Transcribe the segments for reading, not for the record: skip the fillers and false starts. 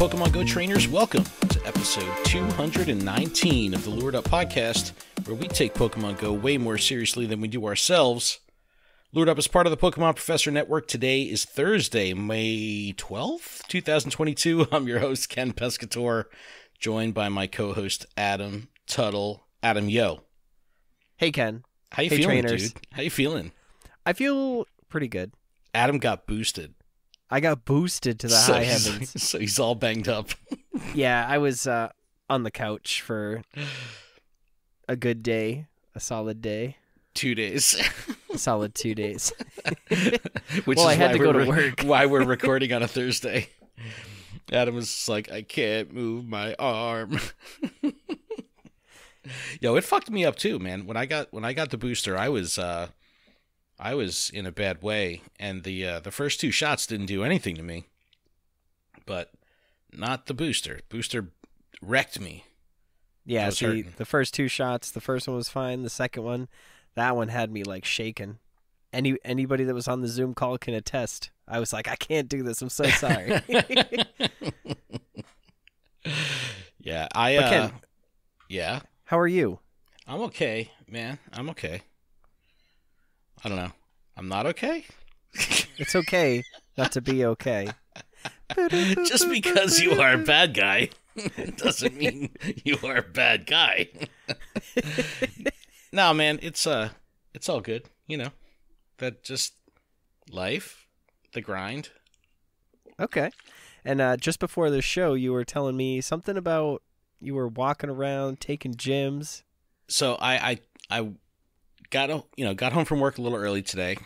Pokemon Go trainers, welcome to episode 219 of the Lured Up podcast, where we take Pokemon Go way more seriously than we do ourselves. Lured Up is part of the Pokemon Professor Network. Today is Thursday, May 12th, 2022. I'm your host, Ken Pescatore, joined by my co-host, Adam Tuttle. Adam, yo. Hey, Ken. How you hey, feeling, trainers. dude? How you feeling? I feel pretty good. Adam got boosted. I got boosted to the high heavens. So he's all banged up. Yeah, I was on the couch for a good day, a solid day. 2 days. A solid 2 days. Which well, is I had why to go to work. Why we're recording on a Thursday. Adam was just like, I can't move my arm. Yo, it fucked me up too, man. When I got the booster, I was in a bad way, and the first two shots didn't do anything to me. But not the booster. Booster wrecked me. Yeah, see, the first two shots, the first one was fine. The second one, that one had me like shaking. Anybody that was on the Zoom call can attest. I was like, I can't do this. I'm so sorry. Yeah, Ken, yeah. how are you? I'm okay, man. I'm okay. I don't know. I'm not okay? It's okay not to be okay. Just because you are a bad guy doesn't mean you are a bad guy. No, man, it's all good, you know. That just life, the grind. Okay. And just before the show, you were telling me something about you were walking around, taking gyms. So I got home from work a little early today.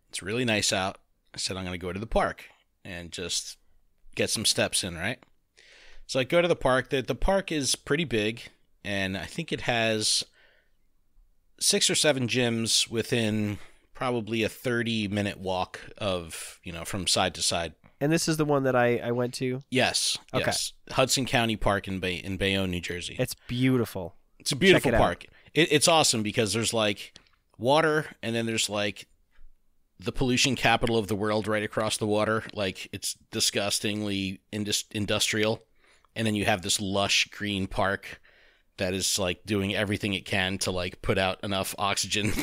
It's really nice out. I said I'm going to go to the park and just get some steps in, right? So I go to the park. The park is pretty big, and I think it has 6 or 7 gyms within probably a 30-minute walk of, from side to side. And this is the one that I went to? Yes. Okay. Yes. Hudson County Park in Bayonne, New Jersey. It's beautiful. It's a beautiful park. It's awesome because there's like water, and then there's like the pollution capital of the world right across the water. Like, it's disgustingly industrial. And then you have this lush green park that is like doing everything it can to like put out enough oxygen,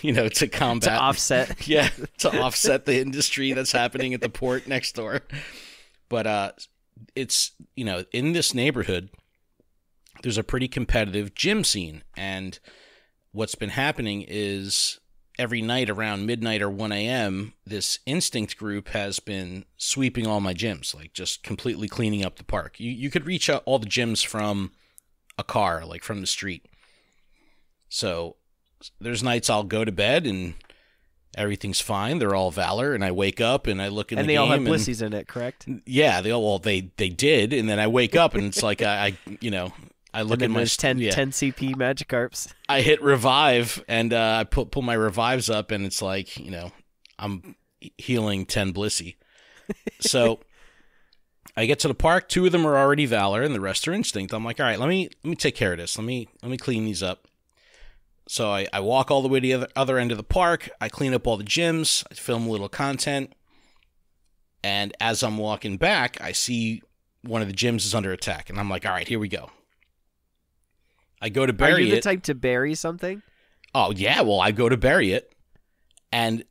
to combat, to offset. Yeah, to offset the industry that's happening at the port next door. But it's, in this neighborhood, there's a pretty competitive gym scene. And what's been happening is every night around midnight or 1 a.m., this Instinct group has been sweeping all my gyms, like just completely cleaning up the park. You could reach out all the gyms from a car, like from the street. So there's nights I'll go to bed and everything's fine. They're all Valor, and I wake up and I look in the game. And they all have Blissies in it, correct? Yeah, they did, and then I wake up and it's like I look at my 10 CP Magikarps. I hit revive and I pull my revives up, and it's like, I'm healing 10 Blissey. So I get to the park. 2 of them are already Valor, and the rest are Instinct. I'm like, all right, let me take care of this. Let me clean these up. So I walk all the way to the other end of the park. I clean up all the gyms. I film a little content. And as I'm walking back, I see one of the gyms is under attack, and I'm like, all right, here we go. I go to bury it. Are you the type to bury something? Oh, yeah. Well, I go to bury it, and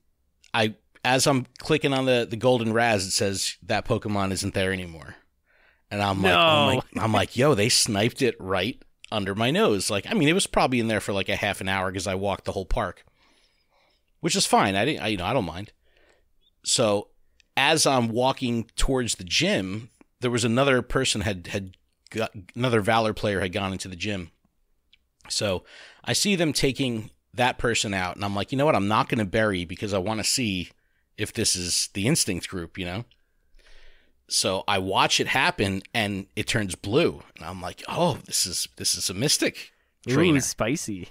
as I'm clicking on the golden Raz, it says that Pokemon isn't there anymore. And I'm like, oh my, I'm like, yo, they sniped it right under my nose. Like, I mean, it was probably in there for like a half an hour because I walked the whole park, which is fine. I don't mind. So as I'm walking towards the gym, there was another person another Valor player had gone into the gym. So I see them taking that person out, and I'm like, you know what? I'm not going to bury because I want to see if this is the Instinct group, So I watch it happen, and it turns blue, and I'm like, oh, this is a Mystic trainer. Ooh, spicy.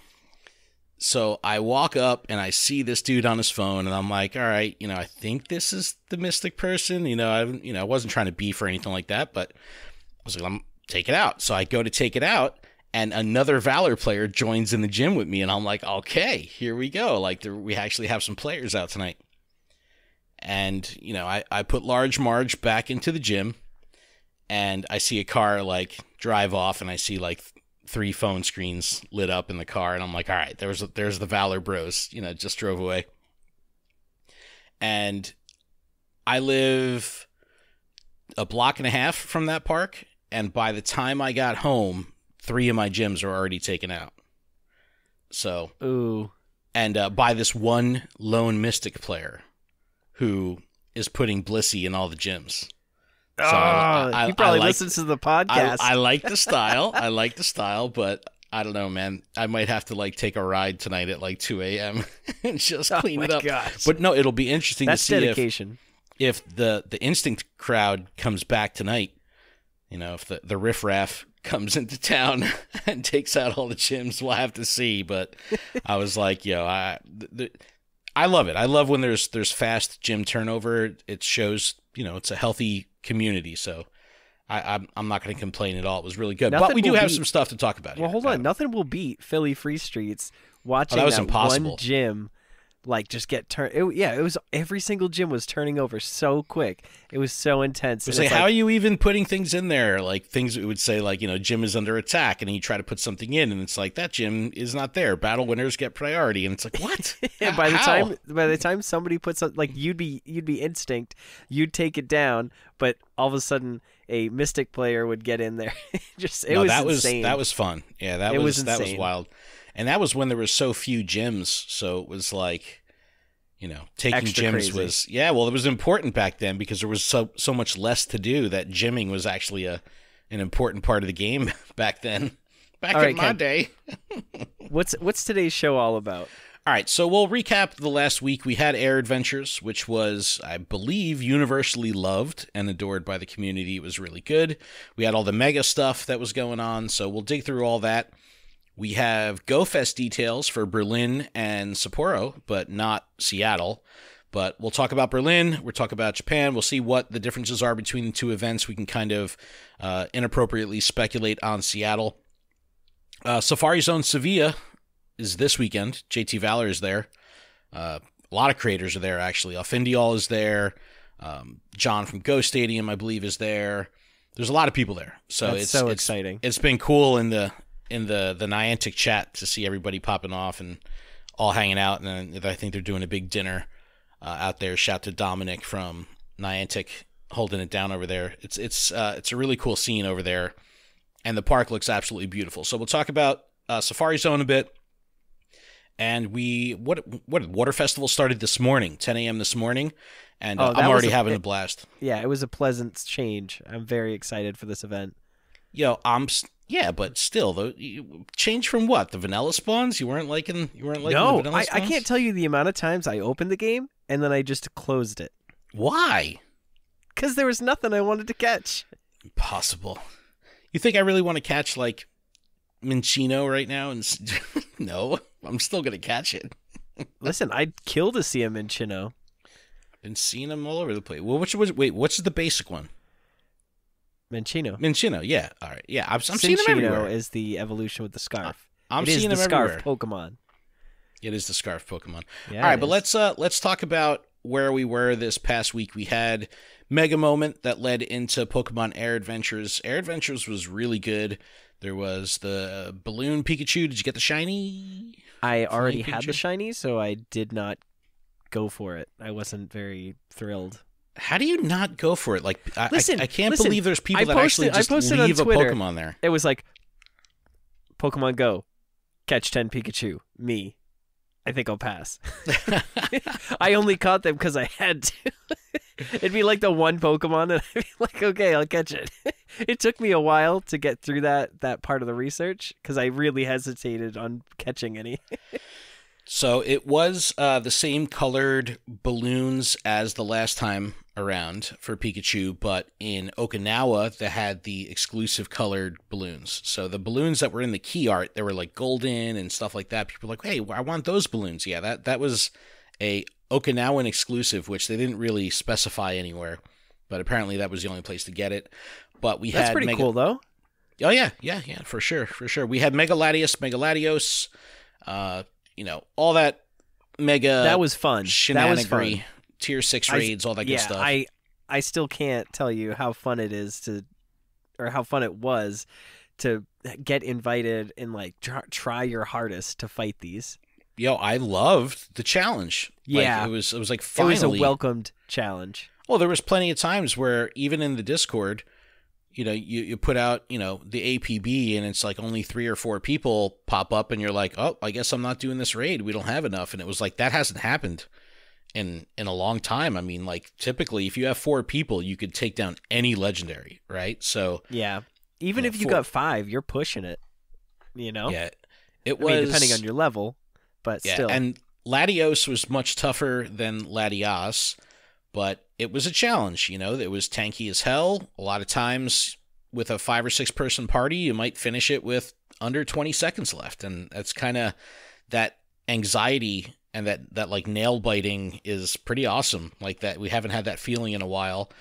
So I walk up, and I see this dude on his phone, and I'm like, all right, I think this is the Mystic person. I wasn't trying to beef or anything like that, but I was like, I'm take it out. So I go to take it out, and another Valor player joins in the gym with me, and I'm like, okay, here we go. Like, we actually have some players out tonight. And, I put Large Marge back into the gym, and I see a car like drive off, and I see like 3 phone screens lit up in the car, and I'm like, all right, there's the Valor Bros, just drove away. And I live a block and a half from that park, and by the time I got home, 3 of my gyms are already taken out. So, ooh, and by this one lone Mystic player who is putting Blissey in all the gyms. So he probably listens to the podcast. I like the style. I like the style, but I don't know, man. I might have to like take a ride tonight at like 2 a.m. and just clean it up. Gosh. But no, it'll be interesting to see dedication. If the Instinct crowd comes back tonight. If the riffraff comes into town and takes out all the gyms, we'll have to see. But I was like, I love it. I love when there's fast gym turnover. It shows, it's a healthy community. So I'm not going to complain at all. It was really good. But we do have some stuff to talk about here. Well, hold on. Nothing will beat Philly Free Streets watching that was that impossible. One gym just get turned. It was every single gym was turning over so quick. It was so intense. It's like, how are you even putting things in there? Like things it would say like, gym is under attack, and then you try to put something in, and it's like that gym is not there. Battle winners get priority, and it's like, what? Yeah, by the time somebody puts up, like you'd be Instinct, you'd take it down, but all of a sudden a Mystic player would get in there. Was insane. That was fun. Yeah, that was wild. And that was when there were so few gyms, so it was like, taking extra gyms crazy. it was important back then because there was so much less to do that gymming was actually an important part of the game back then. In my day. What's today's show all about? All right, so we'll recap the last week. We had Air Adventures, which was, I believe, universally loved and adored by the community. It was really good. We had all the mega stuff that was going on, so we'll dig through all that. We have GoFest details for Berlin and Sapporo, but not Seattle. But we'll talk about Berlin. We'll talk about Japan. We'll see what the differences are between the two events. We can kind of inappropriately speculate on Seattle. Safari Zone Seville is this weekend. JT Valor is there. A lot of creators are there, actually. Alfindial is there. John from Go Stadium, I believe, is there. There's a lot of people there. So it's so exciting. It's been cool in the Niantic chat to see everybody popping off and all hanging out, and then I think they're doing a big dinner out there. Shout to Dominic from Niantic holding it down over there. It's a really cool scene over there, and the park looks absolutely beautiful. So we'll talk about Safari Zone a bit, and what Water Festival started this morning, 10 a.m. this morning, and I'm already having a blast. Yeah, it was a pleasant change. I'm very excited for this event. Yeah, but still, though, change from what? The vanilla spawns? You weren't liking the vanilla spawns? I can't tell you the amount of times I opened the game and then I just closed it. Why? Because there was nothing I wanted to catch. Impossible. You think I really want to catch, like, Minccino right now? And no, I'm still going to catch it. Listen, I'd kill to see a Minccino. Been seeing them all over the place. Well, what's the basic one? Minccino, yeah. All right. Yeah, I'm seeing them everywhere. Cinccino is the evolution with the scarf. I'm seeing them everywhere. It is the scarf Pokemon. It is the scarf Pokemon. Yeah, all right, but let's talk about where we were this past week. We had Mega Moment that led into Pokemon Air Adventures. Air Adventures was really good. There was the Balloon Pikachu. Did you get the shiny? I already had the shiny, so I did not go for it. I wasn't very thrilled. How do you not go for it? Like, I can't listen, believe there's people that actually just leave a Pokemon there. It was like, Pokemon Go, catch 10 Pikachu, me. I think I'll pass. I only caught them because I had to. It'd be like the one Pokemon, and I'd be like, okay, I'll catch it. It took me a while to get through that part of the research because I really hesitated on catching any. So it was the same colored balloons as the last time around for Pikachu, but in Okinawa, they had the exclusive colored balloons. So the balloons that were in the key art, they were like golden and stuff like that. People were like, hey, I want those balloons. Yeah, that was a Okinawan exclusive, which they didn't really specify anywhere, but apparently that was the only place to get it. But That's pretty cool, though. Oh, yeah, for sure. We had Mega Ladios, all that mega. That was fun. Tier 6 raids, all that good stuff. I still can't tell you how fun it is to or how fun it was to get invited and like try your hardest to fight these. Yo, I loved the challenge. Yeah. Like, it was like finally. It was a welcomed challenge. Well, there was plenty of times where even in the Discord, you know, you put out, you know, the APB and it's like only 3 or 4 people pop up and you're like, oh, I guess I'm not doing this raid. We don't have enough. And it was like, that hasn't happened in a long time. I mean, like typically if you have 4 people, you could take down any legendary, right? So yeah, even if you got 5, you're pushing it, you know? Yeah, it was. I mean, depending on your level, but yeah, still. And Ladios was much tougher than Ladios, but it was a challenge, you know. It was tanky as hell. A lot of times with a 5 or 6 person party, you might finish it with under 20 seconds left. And that's kind of that anxiety and that like nail biting is pretty awesome. Like that, we haven't had that feeling in a while.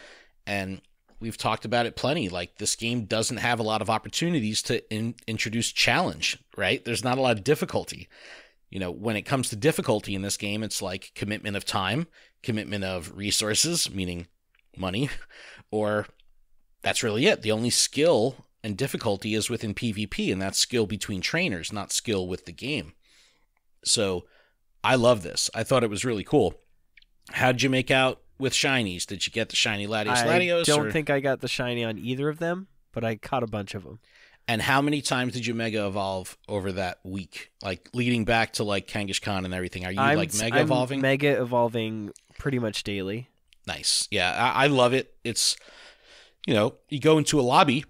And we've talked about it plenty. Like this game doesn't have a lot of opportunities to introduce challenge, right? There's not a lot of difficulty. You know, when it comes to difficulty in this game, it's like commitment of time, commitment of resources, meaning money, or that's really it. The only skill and difficulty is within PvP, and that's skill between trainers, not skill with the game. So I love this. I thought it was really cool. How did you make out with shinies? Did you get the shiny Ladios? I don't think I got the shiny on either of them, but I caught a bunch of them. And how many times did you Mega Evolve over that week? Like, leading back to, like, Kangaskhan and everything. Are you, Mega Evolving? I'm Mega Evolving pretty much daily. Nice. Yeah, I love it. It's, you know, you go into a lobby,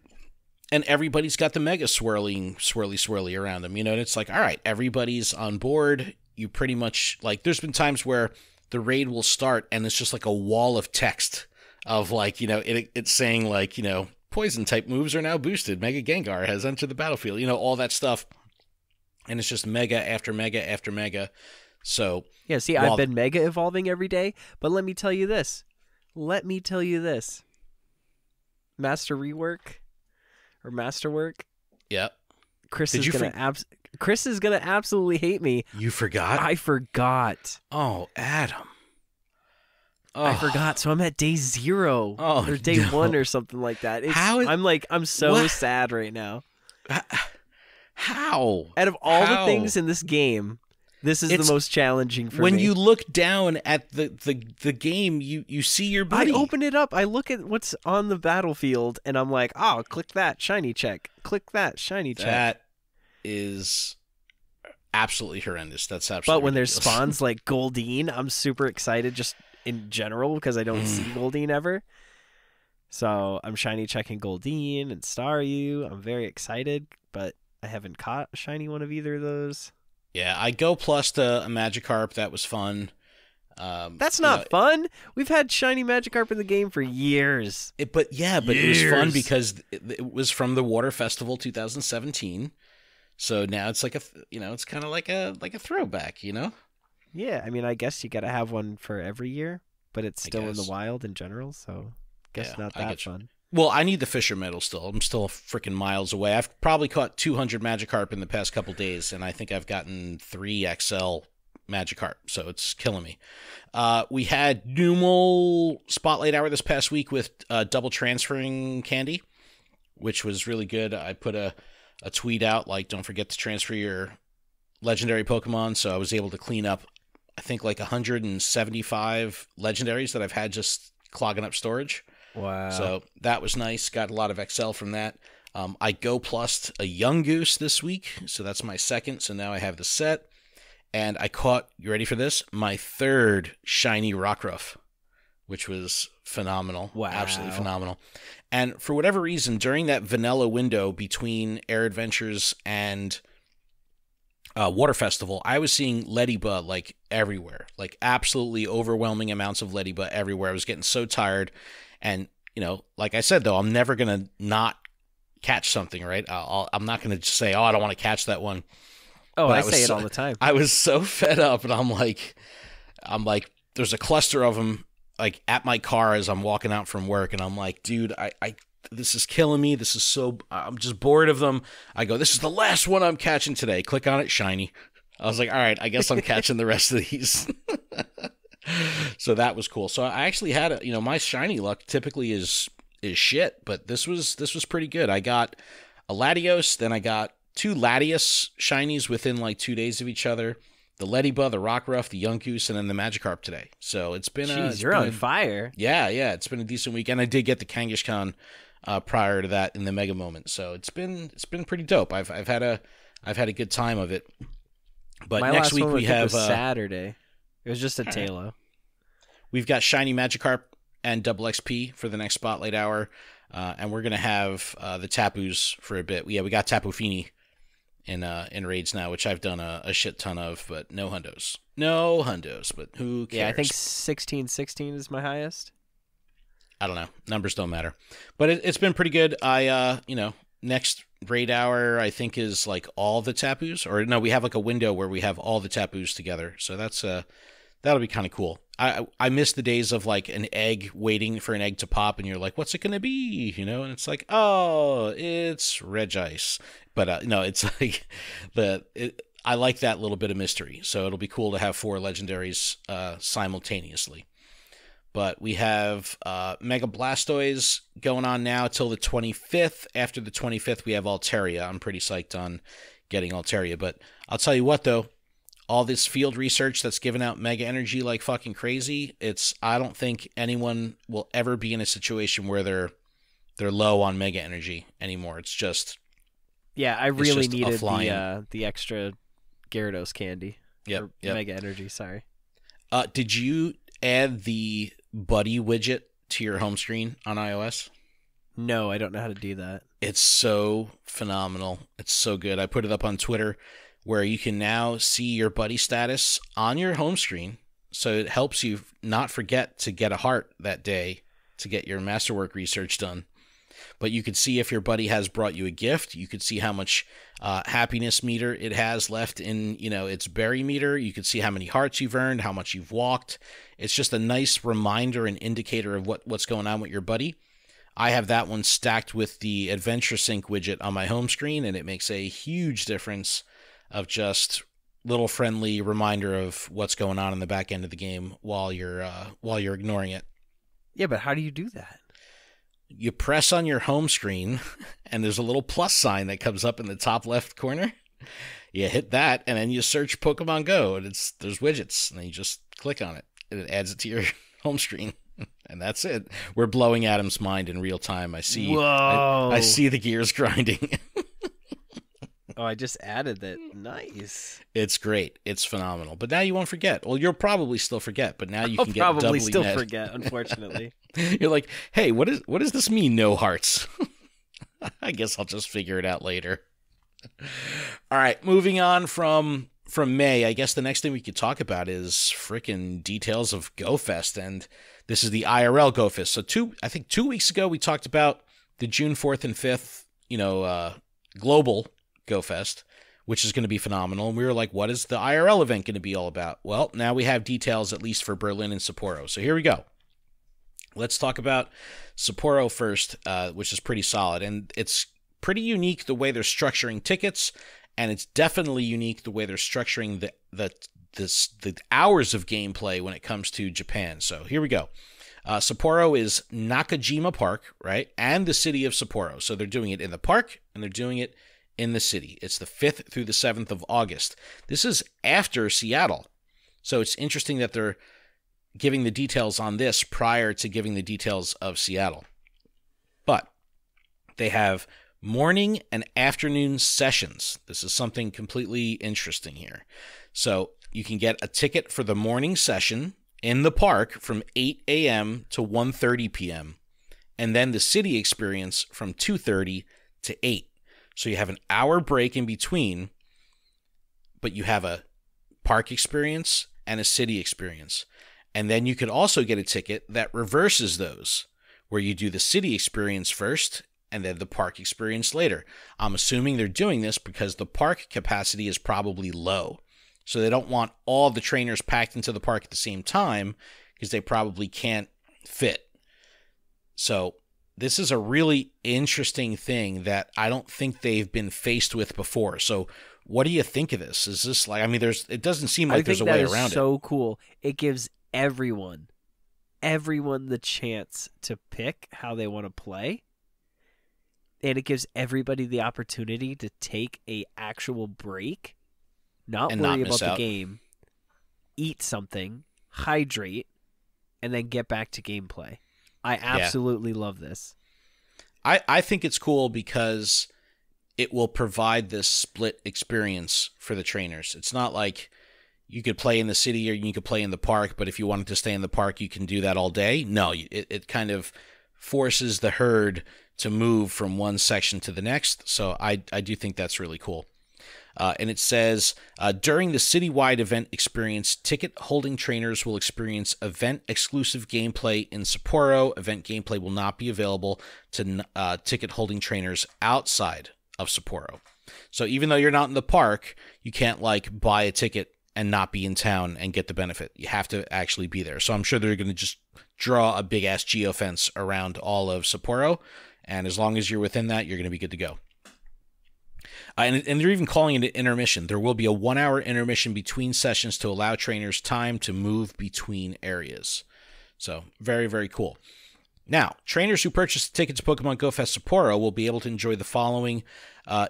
and everybody's got the Mega swirly around them. You know, and it's like, all right, everybody's on board. You pretty much, like, there's been times where the raid will start, and it's just like a wall of text of, like, you know, it's saying, like, you know, Poison-type moves are now boosted. Mega Gengar has entered the battlefield. You know, all that stuff. And it's just Mega after Mega after Mega. So yeah, see, I've been Mega Evolving every day, but let me tell you this. Masterwork. Yeah. Chris is gonna absolutely hate me. You forgot? I forgot. Oh, Adam. Oh. I forgot, so I'm at day 0 or day 1 or something like that. I'm so sad right now. How? Out of all the things in this game, this is the most challenging for me. When you look down at the game, you see your buddy. I open it up. I look at what's on the battlefield, and I'm like, oh, click that, shiny check. Click that, shiny check. That is absolutely horrendous. That's absolutely But when ridiculous. there's spawns like Goldeen, I'm super excited just in general because I don't see Goldeen ever. So I'm shiny checking Goldeen and Staryu. I'm very excited, but I haven't caught a shiny one of either of those. Yeah, I go plus to a Magikarp. That was fun. That's not fun. We've had shiny Magikarp in the game for years. But it was fun because it was from the Water Festival 2017. So now it's like it's kind of like a throwback, you know? Yeah, I mean, I guess you got to have one for every year, but it's still in the wild in general, so I guess not that fun. Well, I need the Fisher Medal still. I'm still freaking miles away. I've probably caught 200 Magikarp in the past couple days, and I think I've gotten 3 XL Magikarp, so it's killing me. We had Numal Spotlight Hour this past week with double transferring candy, which was really good. I put a tweet out, like, don't forget to transfer your legendary Pokemon, so I was able to clean up, I think, like 175 legendaries that I've had just clogging up storage. Wow. So that was nice. Got a lot of XL from that. I go plussed a Young Goose this week, so that's my second. So now I have the set. And I caught, you ready for this? My 3rd shiny Rockruff, which was phenomenal. Wow. Absolutely phenomenal. And for whatever reason, during that vanilla window between Air Adventures and Water Festival, I was seeing Ladybug like everywhere, like absolutely overwhelming amounts of Ladybug everywhere. I was getting so tired. And, you know, like I said, though, I'm never going to not catch something, right? I'm not going to just say, oh, I don't want to catch that one. Oh, but I say it all the time. I was so fed up, and I'm like, there's a cluster of them, like, at my car as I'm walking out from work, and I'm like, dude, this is killing me. I'm just bored of them. I go, this is the last one I'm catching today. Click on it, shiny. I was like, all right, I guess I'm catching the rest of these. So that was cool. So I actually had my shiny luck typically is is shit, but this was pretty good. I got a Ladios, then I got 2 Ladios shinies within like 2 days of each other. The Ladybug, the Rockruff, the Yungoos, and then the Magikarp today. So it's been you're on fire. Yeah, it's been a decent week, and I did get the Kangaskhan prior to that in the Mega Moment. So it's been pretty dope. I've had a good time of it. But My next last week one we have was Saturday. It was just a Talo. We've got Shiny Magikarp and Double XP for the next Spotlight Hour, and we're gonna have the Tapus for a bit. We got Tapu Fini in raids now, which I've done a shit ton of, but no hundos, but who cares? Yeah, I think 16 is my highest. I don't know, numbers don't matter, but it's been pretty good. I next raid hour I think is like all the Tapus, or no, we have like a window where we have all the Tapus together, so that's that'll be kind of cool. I miss the days of like an egg, waiting for an egg to pop, and you're like, what's it gonna be, and it's like, oh, it's Regice. But no, it's like I like that little bit of mystery. So it'll be cool to have 4 legendaries simultaneously. But we have Mega Blastoise going on now till the 25th. After the 25th, we have Altaria. I'm pretty psyched on getting Altaria. But I'll tell you what, though, all this field research that's giving out Mega Energy like fucking crazy, I don't think anyone will ever be in a situation where they're low on Mega Energy anymore. It's just... Yeah, I really needed the extra Gyarados candy. Yep. Mega Energy, sorry. Did you add the Buddy widget to your home screen on iOS? No, I don't know how to do that. It's so phenomenal. It's so good. I put it up on Twitter where you can now see your buddy status on your home screen. So it helps you not forget to get a heart that day to get your masterwork research done. But you could see if your buddy has brought you a gift. You could see how much happiness meter it has left in, its berry meter. You could see how many hearts you've earned, how much you've walked. It's just a nice reminder and indicator of what's going on with your buddy. I have that one stacked with the Adventure Sync widget on my home screen, and it makes a huge difference of just little friendly reminder of what's going on in the back end of the game while you're ignoring it. Yeah, but how do you do that? You press on your home screen, and there's a little plus sign that comes up in the top left corner. You hit that, and then you search Pokemon Go, and there's widgets, and then you just click on it, and it adds it to your home screen, and that's it. We're blowing Adam's mind in real time. I see. Whoa! I see the gears grinding. Oh, I just added that. Nice. It's great. It's phenomenal. But now you won't forget. Well, you'll probably still forget, but now you can get probably doubly still mad. Forget, unfortunately. You're like, hey, what does this mean, no hearts? I guess I'll just figure it out later. All right, moving on from May, I guess the next thing we could talk about is freaking details of GoFest, and this is the IRL GoFest. So I think 2 weeks ago we talked about the June 4th and 5th, global GoFest, which is going to be phenomenal. And we were like, what is the IRL event going to be all about? Well, now we have details, at least for Berlin and Sapporo. So here we go. Let's talk about Sapporo first, which is pretty solid. And it's pretty unique the way they're structuring tickets, and it's definitely unique the way they're structuring the hours of gameplay when it comes to Japan. So here we go. Sapporo is Nakajima Park, right? And the city of Sapporo. So they're doing it in the park, and they're doing it in the city. It's the 5th through the 7th of August. This is after Seattle. So it's interesting that they're giving the details on this prior to giving the details of Seattle. But they have morning and afternoon sessions. This is something completely interesting here. So you can get a ticket for the morning session in the park from 8 a.m. to 1:30 p.m. and then the city experience from 2:30 to 8. So you have an hour break in between, but you have a park experience and a city experience. And then you could also get a ticket that reverses those, where you do the city experience first and then the park experience later. I'm assuming they're doing this because the park capacity is probably low. So they don't want all the trainers packed into the park at the same time because they probably can't fit. So this is a really interesting thing that I don't think they've been faced with before. So what do you think of this? Is this like, it doesn't seem like there's a way around it. So cool. It gives everyone everyone the chance to pick how they want to play. And it gives everybody the opportunity to take a actual break, not worry about the game, eat something, hydrate, and then get back to gameplay. I absolutely love this. I think it's cool because it will provide this split experience for the trainers. It's not like you could play in the city or you could play in the park, but if you wanted to stay in the park, you can do that all day. No, it kind of forces the herd to move from one section to the next. So I do think that's really cool. And it says, during the citywide event experience, ticket-holding trainers will experience event-exclusive gameplay in Sapporo. Event gameplay will not be available to ticket-holding trainers outside of Sapporo. So even though you're not in the park, you can't like buy a ticket and not be in town and get the benefit. You have to actually be there. So I'm sure they're going to just draw a big-ass geofence around all of Sapporo, and as long as you're within that, you're going to be good to go. And they're even calling it an intermission. There will be a 1-hour intermission between sessions to allow trainers time to move between areas. So very, very cool. Now, trainers who purchase a ticket to Pokemon Go Fest Sapporo will be able to enjoy the following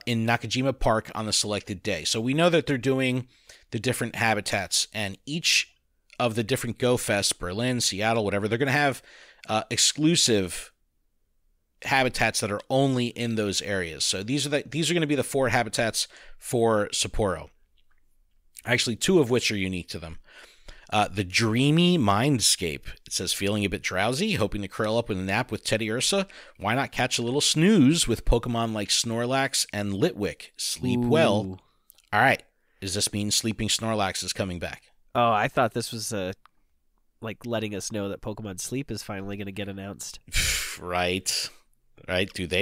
in Nakajima Park on the selected day. So we know that they're doing the different habitats, and each of the different Go Fests, Berlin, Seattle, whatever, they're going to have exclusive habitats that are only in those areas. So these are going to be the 4 habitats for Sapporo. Actually, 2 of which are unique to them. The Dreamy Mindscape. It says, feeling a bit drowsy, hoping to curl up with a nap with Teddy Ursa? Why not catch a little snooze with Pokemon like Snorlax and Litwick? Sleep well. All right. Does this mean Sleeping Snorlax is coming back? Oh, I thought this was like letting us know that Pokemon Sleep is finally going to get announced. Right, dude.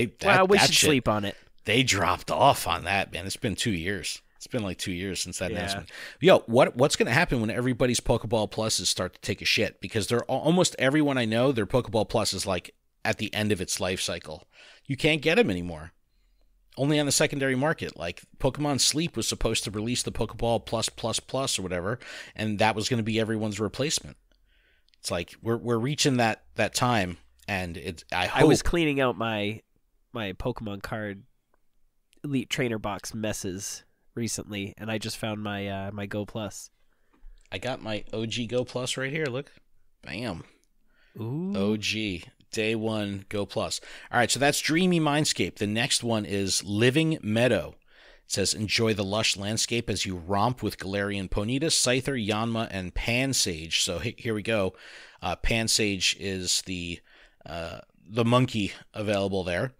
We should sleep on it. They dropped off on that, man. It's been 2 years. It's been like 2 years since that announcement. Yo, what's going to happen when everybody's Pokeball Pluses start to take a shit? Because they're almost everyone I know, their Pokeball Plus is like at the end of its life cycle. You can't get them anymore. Only on the secondary market. Like Pokemon Sleep was supposed to release the Pokeball Plus or whatever, and that was going to be everyone's replacement. It's like we're reaching that time. And I was cleaning out my Pokemon card Elite Trainer box messes recently, and I just found my my Go Plus. I got my OG Go Plus right here. Look, bam. Ooh. OG Day 1 Go Plus. All right, so that's Dreamy Mindscape. The next one is Living Meadow. It says, enjoy the lush landscape as you romp with Galarian Ponyta, Scyther, Yanma, and Pansage. So here we go. Pansage is the monkey available there.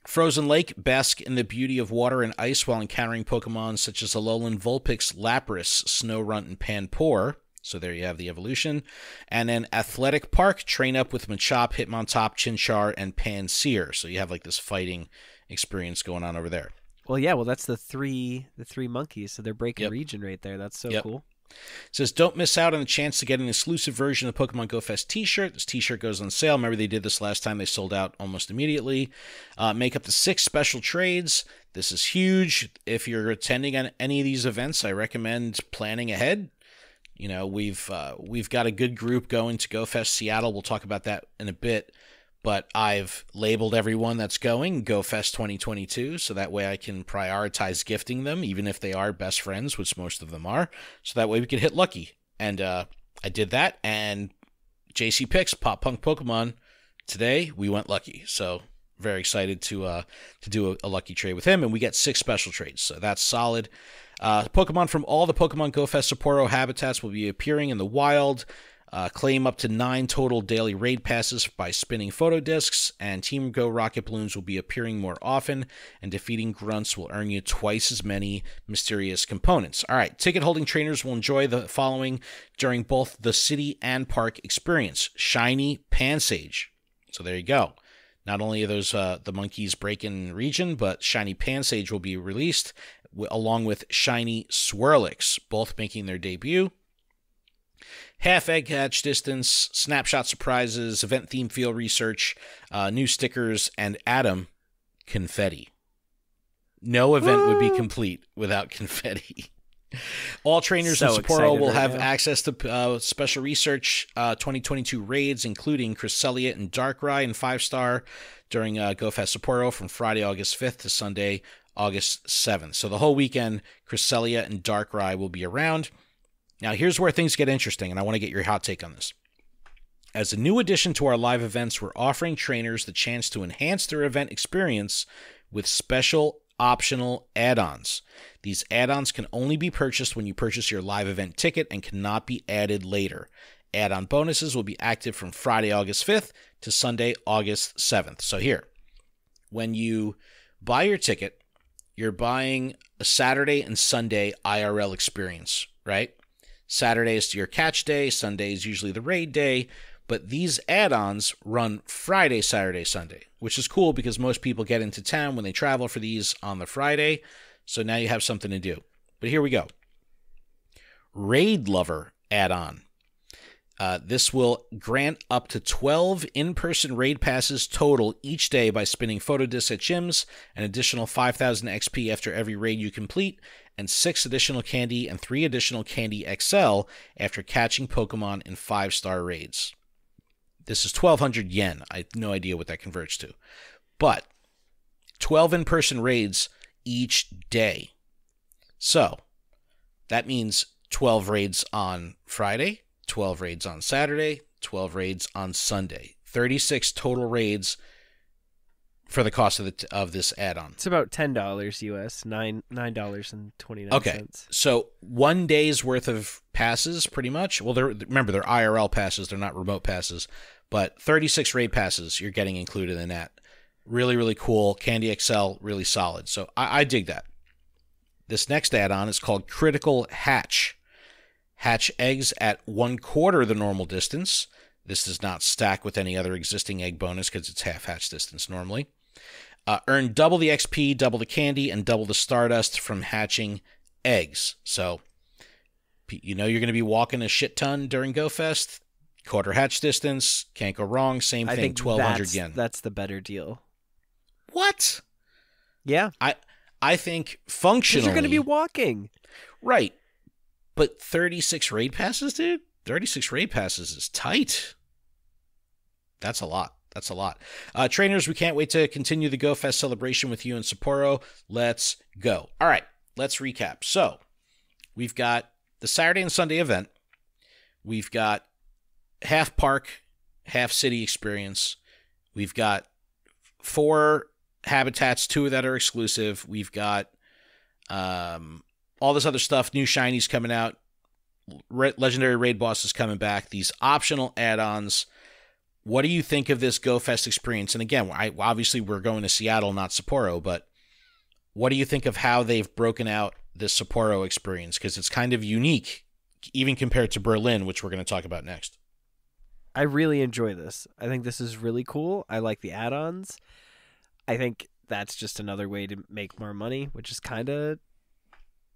Frozen Lake, bask in the beauty of water and ice while encountering Pokemon such as Alolan Vulpix, Lapras, Snorunt, and Panpour. So there you have the evolution. And then Athletic Park, train up with Machop, Hitmontop, Chinchar, and Pansear. So you have like this fighting experience going on over there. Well, that's the three monkeys. So they're breaking region right there. That's so cool. It says, don't miss out on the chance to get an exclusive version of the Pokemon Go Fest t-shirt. This t-shirt goes on sale. Remember, they did this last time. They sold out almost immediately. Make up to 6 special trades. This is huge. If you're attending on any of these events, I recommend planning ahead. You know, we've got a good group going to Go Fest Seattle. We'll talk about that in a bit. But I've labeled everyone that's going Go Fest 2022, so that way I can prioritize gifting them, even if they are best friends, which most of them are, so that way we can hit lucky. And I did that, and JC Picks, Pop Punk Pokemon, today we went lucky. So very excited to do a lucky trade with him, and we get 6 special trades, so that's solid. Pokemon from all the Pokemon Go Fest Sapporo habitats will be appearing in the wild. Claim up to 9 total daily raid passes by spinning photo discs, and Team Go rocket balloons will be appearing more often, and defeating grunts will earn you twice as many mysterious components. All right, ticket-holding trainers will enjoy the following during both the city and park experience. Shiny Pansage. So there you go. Not only are those the monkeys breaking region, but Shiny Pansage will be released, along with Shiny Swirlix, both making their debut. Half egg hatch distance, snapshot surprises, event theme field research, new stickers, and Adam, confetti. No event would be complete without confetti. All trainers So in Sapporo excited will right have now. access to special research 2022 raids, including Cresselia and Darkrai and 5-star during GoFest Sapporo from Friday, August 5th to Sunday, August 7th. So the whole weekend, Cresselia and Darkrai will be around. Now, here's where things get interesting, and I want to get your hot take on this. As a new addition to our live events, we're offering trainers the chance to enhance their event experience with special optional add-ons. These add-ons can only be purchased when you purchase your live event ticket and cannot be added later. Add-on bonuses will be active from Friday, August 5th to Sunday, August 7th. So here, when you buy your ticket, you're buying a Saturday and Sunday IRL experience, right? Saturday is your catch day, Sunday is usually the raid day, but these add-ons run Friday, Saturday, Sunday, which is cool because most people get into town when they travel for these on the Friday, so now you have something to do. But here we go. Raid Lover add-on. This will grant up to 12 in-person raid passes total each day by spinning photo discs at gyms, an additional 5,000 XP after every raid you complete, and 6 additional candy and 3 additional candy XL after catching Pokemon in 5-star raids. This is 1,200 yen. I have no idea what that converts to. But 12 in-person raids each day. So that means 12 raids on Friday, 12 raids on Saturday, 12 raids on Sunday. 36 total raids for the cost of this add-on. It's about $10 US, $9.29. Okay, so 1 day's worth of passes, pretty much. Well, remember, they're IRL passes. They're not remote passes. But 36 raid passes you're getting included in that. Really, really cool. Candy XL, really solid. So I dig that. This next add-on is called Critical Hatch. Hatch eggs at 1/4 the normal distance. This does not stack with any other existing egg bonus because it's half hatch distance normally. Earn double the XP, double the candy, and double the Stardust from hatching eggs. So, you know you're going to be walking a shit ton during GoFest. Quarter hatch distance, can't go wrong. Same I thing, think 1,200 yen. That's the better deal. What? Yeah. I think functionally... You're going to be walking. Right. But 36 raid passes, dude? 36 raid passes is tight. That's a lot. That's a lot. Trainers, we can't wait to continue the GoFest celebration with you in Sapporo. Let's go. All right, let's recap. So, we've got the Saturday and Sunday event. We've got half park, half city experience. We've got 4 habitats, 2 that are exclusive. We've got all this other stuff, new shinies coming out, legendary raid bosses coming back, these optional add-ons. What do you think of this GoFest experience? And again, obviously we're going to Seattle, not Sapporo, but what do you think of how they've broken out this Sapporo experience? Because it's kind of unique, even compared to Berlin, which we're going to talk about next. I really enjoy this. I think this is really cool. I like the add-ons. I think that's just another way to make more money, which is kind of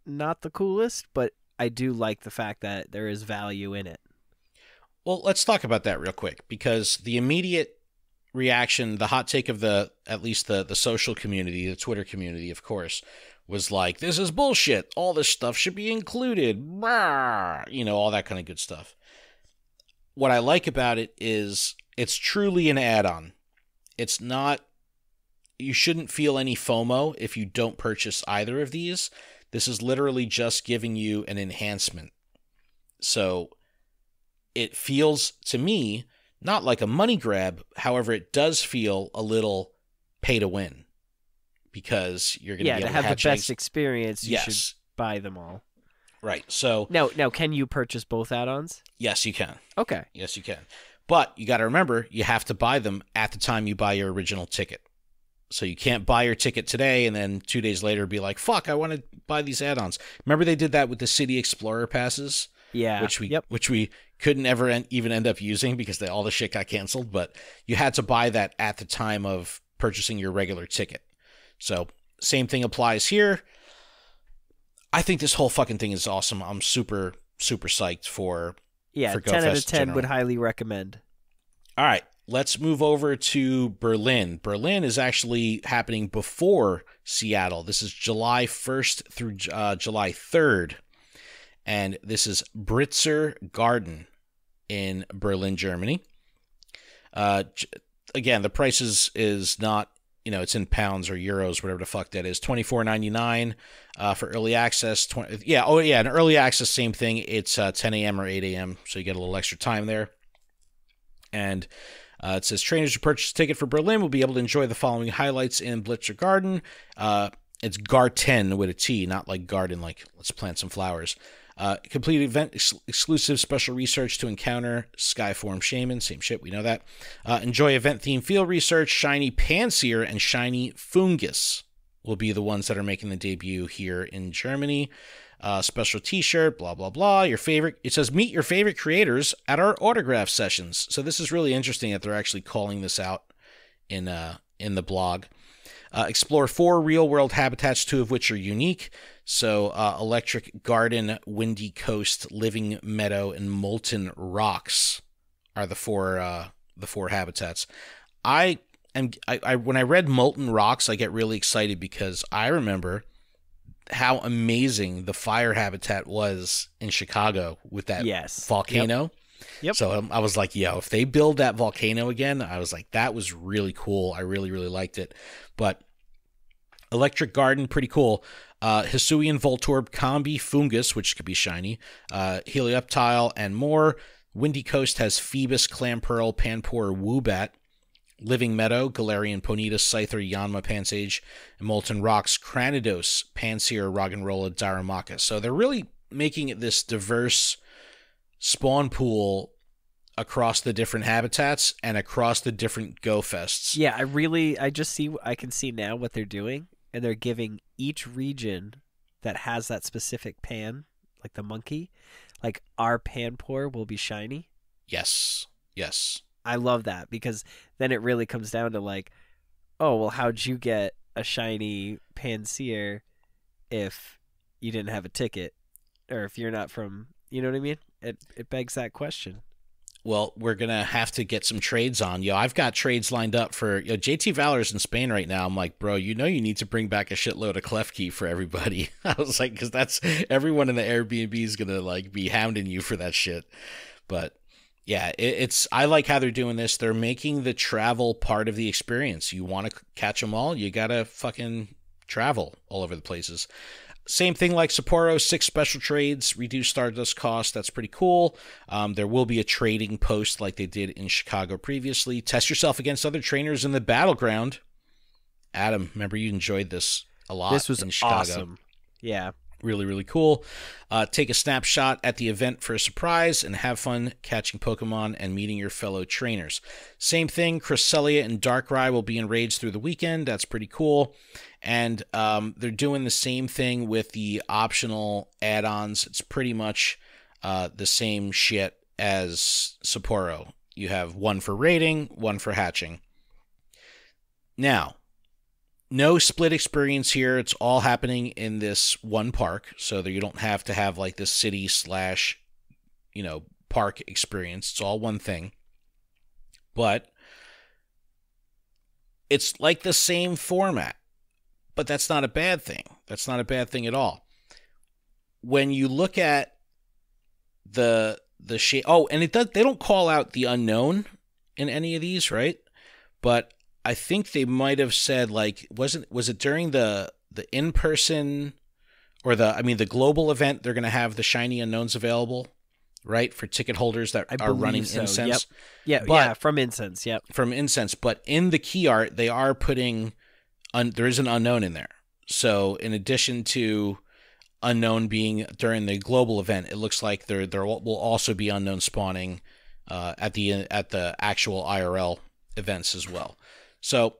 not the coolest, but I do like the fact that there is value in it. Well, let's talk about that real quick, because the immediate reaction, the hot take of at least the social community, the Twitter community, of course, was like, this is bullshit. All this stuff should be included. You know, all that kind of good stuff. What I like about it is it's truly an add-on. It's not, you shouldn't feel any FOMO if you don't purchase either of these. This is literally just giving you an enhancement. So it feels to me not like a money grab. However, it does feel a little pay to win, because you're going to be able to have the best eggs. experience. You should buy them all. Right. So now, can you purchase both add-ons? Yes, you can. Okay. Yes, you can. But you got to remember, you have to buy them at the time you buy your original ticket. So you can't buy your ticket today and then 2 days later be like, fuck, I want to buy these add-ons. Remember they did that with the City Explorer passes? Yeah. Which we couldn't ever even end up using because all the shit got canceled. But you had to buy that at the time of purchasing your regular ticket. So same thing applies here. I think this whole fucking thing is awesome. I'm super, super psyched for GoFest 10 out of 10 would highly recommend. All right. Let's move over to Berlin. Berlin is actually happening before Seattle. This is July 1st through July 3rd. and this is Britzer Garden in Berlin, Germany. Again, the price is not, it's in pounds or euros, whatever the fuck that is. $24.99 for early access. And early access, same thing. It's 10 a.m. or 8 a.m., so you get a little extra time there. And it says trainers who purchase a ticket for Berlin will be able to enjoy the following highlights in Blitzer Garden. It's Garten with a T, not like garden, like let's plant some flowers. Complete event exclusive special research to encounter Skyform Shaman. Same shit, we know that. Enjoy event theme field research. Shiny Panseer and Shiny Fungus will be the ones that are making the debut here in Germany. Special t-shirt, blah, blah, blah. It says meet your favorite creators at our autograph sessions. So this is really interesting that they're actually calling this out in the blog. Explore 4 real-world habitats, 2 of which are unique. So Electric Garden, Windy Coast, Living Meadow, and Molten Rocks are the four habitats. When I read Molten Rocks, I get really excited because I remember how amazing the fire habitat was in Chicago with that volcano. Yep. So I was like, if they build that volcano again, I was like, that was really cool. I really, really liked it. But Electric Garden, pretty cool. Hisuian Voltorb Combi Fungus, which could be shiny. Helioptile and more. Windy Coast has Phoebus, Clampearl, Panpour, Woobat. Living Meadow, Galarian Ponyta, Scyther, Yanma, Pansage, and Molten Rocks, Cranidos, Panseer, Roggenrola, Darumaka. So they're really making it this diverse spawn pool across the different habitats and across the different Go Fests. Yeah, I can see now what they're doing, and they're giving each region that has that specific pan, like the monkey, like our Panpour will be shiny. Yes. I love that, because then it really comes down to like, oh, well, how'd you get a shiny Panseer if you didn't have a ticket, or if you're not from, you know what I mean? It begs that question. Well, we're going to have to get some trades on. I've got trades lined up for JT Valor's in Spain right now. I'm like, bro, you need to bring back a shitload of Klefki for everybody. I was like, because that's everyone in the Airbnb is going to like be hounding you for that shit. But yeah, I like how they're doing this. They're making the travel part of the experience. You want to catch them all, you got to fucking travel all over the places. Same thing like Sapporo, 6 special trades, reduced Stardust cost. That's pretty cool. There will be a trading post like they did in Chicago previously. Test yourself against other trainers in the battleground. Adam, remember you enjoyed this a lot. This was in Chicago. Awesome. Yeah. Really, really cool. Take a snapshot at the event for a surprise and have fun catching Pokemon and meeting your fellow trainers. Same thing, Cresselia and Darkrai will be in raids through the weekend. That's pretty cool. And they're doing the same thing with the optional add-ons. It's pretty much the same shit as Sapporo. You have 1 for raiding, 1 for hatching. Now, no split experience here. It's all happening in this one park, so that you don't have to have like this city / park experience. It's all one thing. But it's like the same format. But that's not a bad thing. That's not a bad thing at all. When you look at the shape, and they don't call out the unknown in any of these, right? But I think they might have said, like, was it during the in-person or the global event, they're going to have the shiny unknowns available, right, for ticket holders that are running so. Incense. Yep. From Incense, yep. From Incense, but in the key art, they are putting, there is an unknown in there. So in addition to unknown being during the global event, it looks like there will also be unknown spawning at the actual IRL events as well. So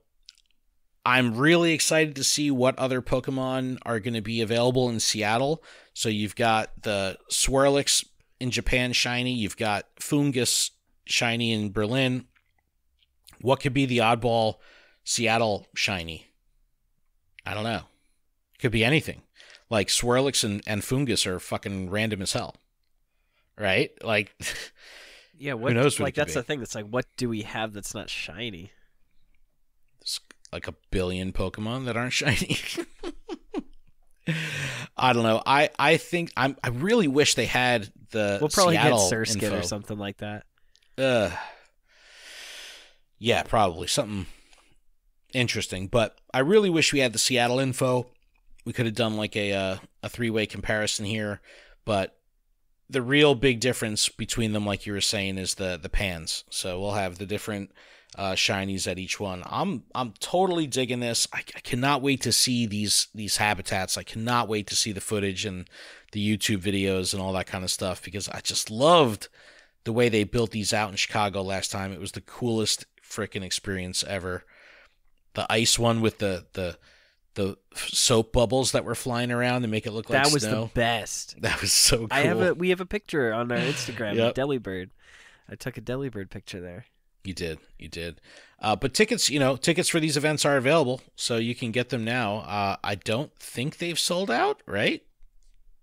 I'm really excited to see what other Pokemon are going to be available in Seattle. So you've got the Swirlix in Japan shiny. You've got Fungus shiny in Berlin. What could be the oddball Seattle shiny? I don't know. Could be anything. Like Swirlix and Fungus are fucking random as hell. Right? Like, yeah, who knows what like, that's be. the thing. That's like, what do we have that's not shiny? Like 1 billion Pokemon that aren't shiny. I don't know. I think I really wish they had the We'll probably Seattle get Surskit info. or something like that. Yeah, probably something interesting. But I really wish we had the Seattle info. We could have done like a 3-way comparison here. But the real big difference between them, like you were saying, is the pans. So we'll have the different shinies at each one. I'm totally digging this. I cannot wait to see these habitats. I cannot wait to see the footage and the YouTube videos and all that kind of stuff, because I just loved the way they built these out in Chicago last time. It was the coolest freaking experience ever. The ice one with the soap bubbles that were flying around to make it look like that was snow. the best. That was so cool. We have a picture on our Instagram Yep. of Delibird. I took a Delibird picture there. You did. But tickets for these events are available, so you can get them now. I don't think they've sold out, right?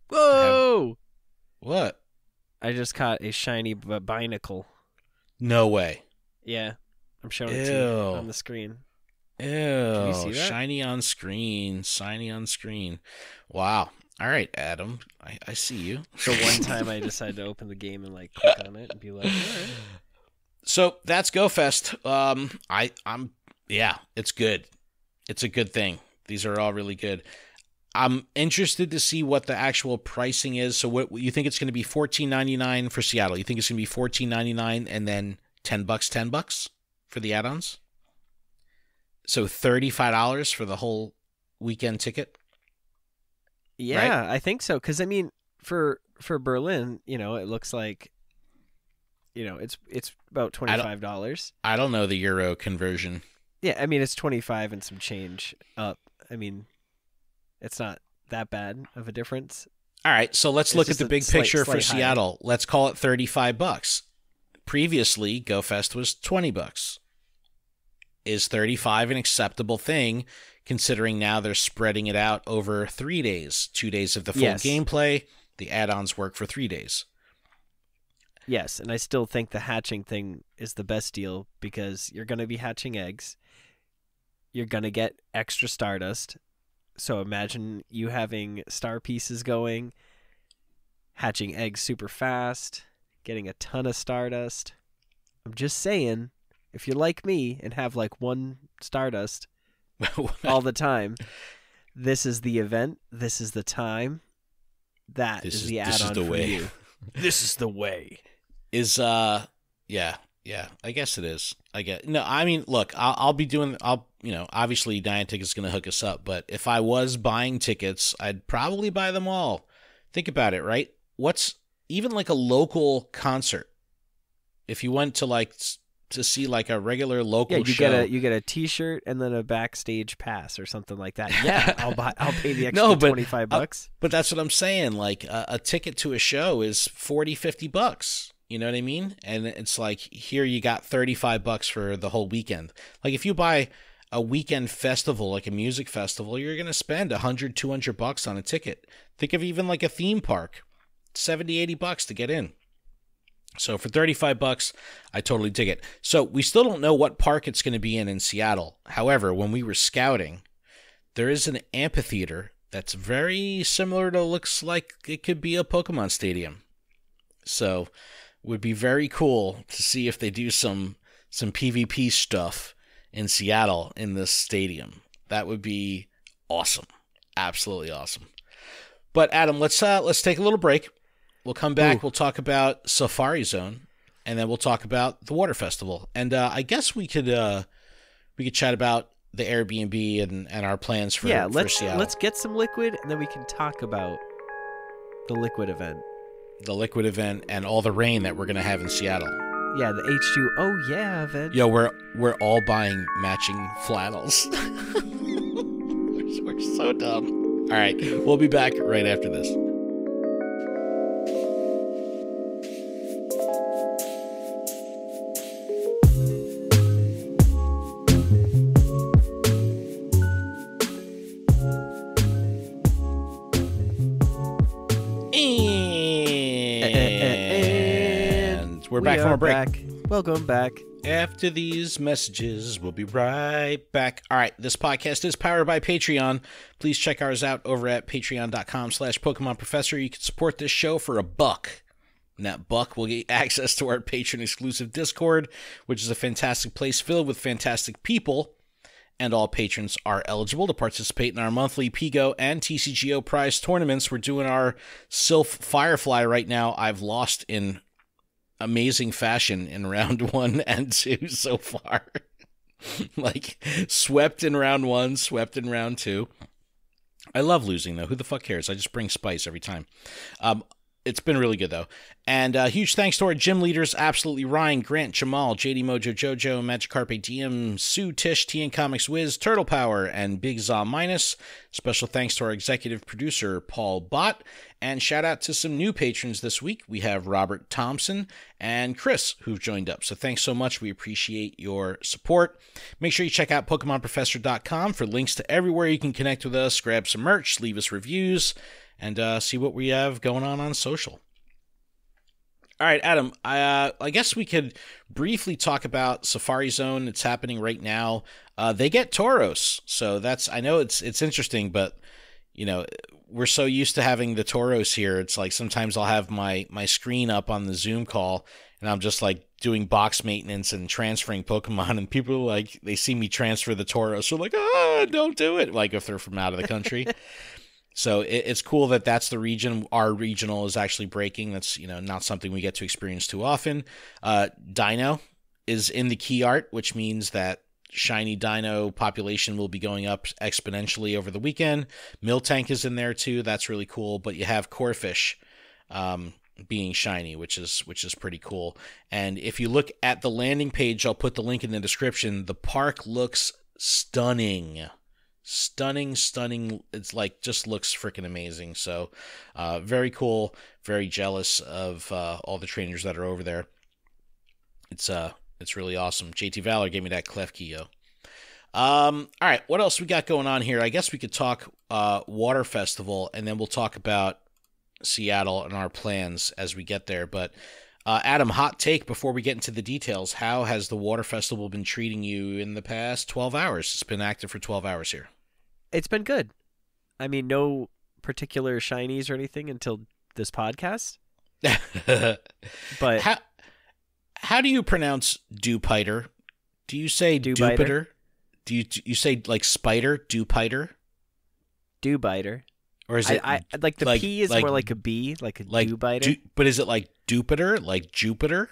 Whoa! What? I just caught a shiny binacle. No way. Yeah, I'm showing it to you on the screen. Ew, Can you see that? shiny on screen. Wow. All right, Adam, I see you. The one time I decided to open the game and like click on it and be like, all right. So that's GoFest. It's good. It's a good thing. These are all really good. I'm interested to see what the actual pricing is. So what you think it's going to be $14.99 for Seattle? You think it's going to be $14.99 and then $10 for the add-ons? So $35 for the whole weekend ticket? Yeah, right? I think so. Because I mean, for Berlin, it looks like, it's about $25. I don't know the euro conversion. Yeah, I mean, it's 25 and some change up. I mean, it's not that bad of a difference. All right, so let's look at the big picture for higher. Seattle. Let's call it $35. Previously, GoFest was $20. Is 35 an acceptable thing, considering now they're spreading it out over 3 days? 2 days of the full gameplay. The add-ons work for 3 days. Yes, and I still think the hatching thing is the best deal, because you're going to be hatching eggs. You're going to get extra Stardust. So imagine you having star pieces going, hatching eggs super fast, getting a ton of Stardust. I'm just saying, if you're like me and have like one Stardust all the time, this is the event. This is the time. That is the add-on for you. This is the way. Yeah, I guess it is. I mean, look, I'll be doing, obviously Niantic is going to hook us up, but if I was buying tickets, I'd probably buy them all. Think about it, right? What's even like a local concert? If you went to see like a regular local show. You get a T-shirt and then a backstage pass or something like that. Yeah, I'll pay the extra $25. But that's what I'm saying. Like a ticket to a show is $40-$50. You know what I mean? And it's like, here you got $35 for the whole weekend. Like if you buy a weekend festival, like a music festival, you're going to spend $100-$200 on a ticket. Think of even like a theme park, $70-$80 to get in. So for $35, I totally dig it. So we still don't know what park it's going to be in Seattle. However, when we were scouting, there is an amphitheater that's very similar to, looks like it could be a Pokemon stadium. So would be very cool to see if they do some PvP stuff in Seattle in this stadium. That would be awesome. Absolutely awesome. But Adam, let's take a little break. We'll come back. Ooh. We'll talk about Safari Zone, and then we'll talk about the Water Festival. And I guess we could chat about the Airbnb and our plans for Seattle. Let's get some liquid, and then we can talk about the liquid event. The liquid event and all the rain that we're gonna have in Seattle. Yeah, the H2O event. Yo, we're all buying matching flannels. We're so dumb. All right, we'll be back right after this. We're back from our break. Welcome back. After these messages, we'll be right back. All right, this podcast is powered by Patreon. Please check ours out over at patreon.com/Pokemon Professor. You can support this show for $1. And that $1 will get access to our patron-exclusive Discord, which is a fantastic place filled with fantastic people. And all patrons are eligible to participate in our monthly Pigo and TCGO prize tournaments. We're doing our Sylph Firefly right now. I've lost in amazing fashion in round 1 and 2 so far. Like, swept in round 1, swept in round 2. I love losing, though. Who the fuck cares? I just bring spice every time. It's been really good, though. And huge thanks to our gym leaders, absolutely Ryan, Grant, Jamal, JD Mojo, Jojo, Magikarp, DM, Sue, Tish, TN Comics Wiz, Turtle Power, and Big Za Minus. Special thanks to our executive producer, Paul Bhatt. And shout out to some new patrons this week. We have Robert Thompson and Chris, who've joined up. So thanks so much. We appreciate your support. Make sure you check out PokemonProfessor.com for links to everywhere you can connect with us, grab some merch, leave us reviews, and see what we have going on social. All right, Adam, I guess we could briefly talk about Safari Zone. It's happening right now. They get Tauros, so I know it's interesting, but you know, we're so used to having the Tauros here. It's like sometimes I'll have my screen up on the Zoom call, and I'm just like doing box maintenance and transferring Pokemon, and people are like, they see me transfer the Tauros, so like, don't do it, like if they're from out of the country. So it's cool that that's the region. Our regional is actually breaking. That's, you know, not something we get to experience too often. Dino is in the key art, which means that shiny Dino population will be going up exponentially over the weekend. Miltank is in there too. That's really cool. But you have Corphish being shiny, which is pretty cool. And if you look at the landing page, I'll put the link in the description. The park looks stunning. Stunning. It's like, just looks freaking amazing. So very cool, very jealous of all the trainers that are over there. It's really awesome. JT Valor gave me that clef key, yo. All right, what else we got going on here? I guess we could talk Water Festival, and then we'll talk about Seattle and our plans as we get there. But Adam, hot take before we get into the details. How has the Water Festival been treating you in the past 12 hours? It's been active for 12 hours here. It's been good. I mean, no particular shinies or anything until this podcast. But how do you pronounce Dewpider? Do you say Dewpider? Do you say like spider, Dewpider? Dewbiter. Or is it I like the P is more like a B, like a Dewbiter. But is it like Dewpider, like Jupiter?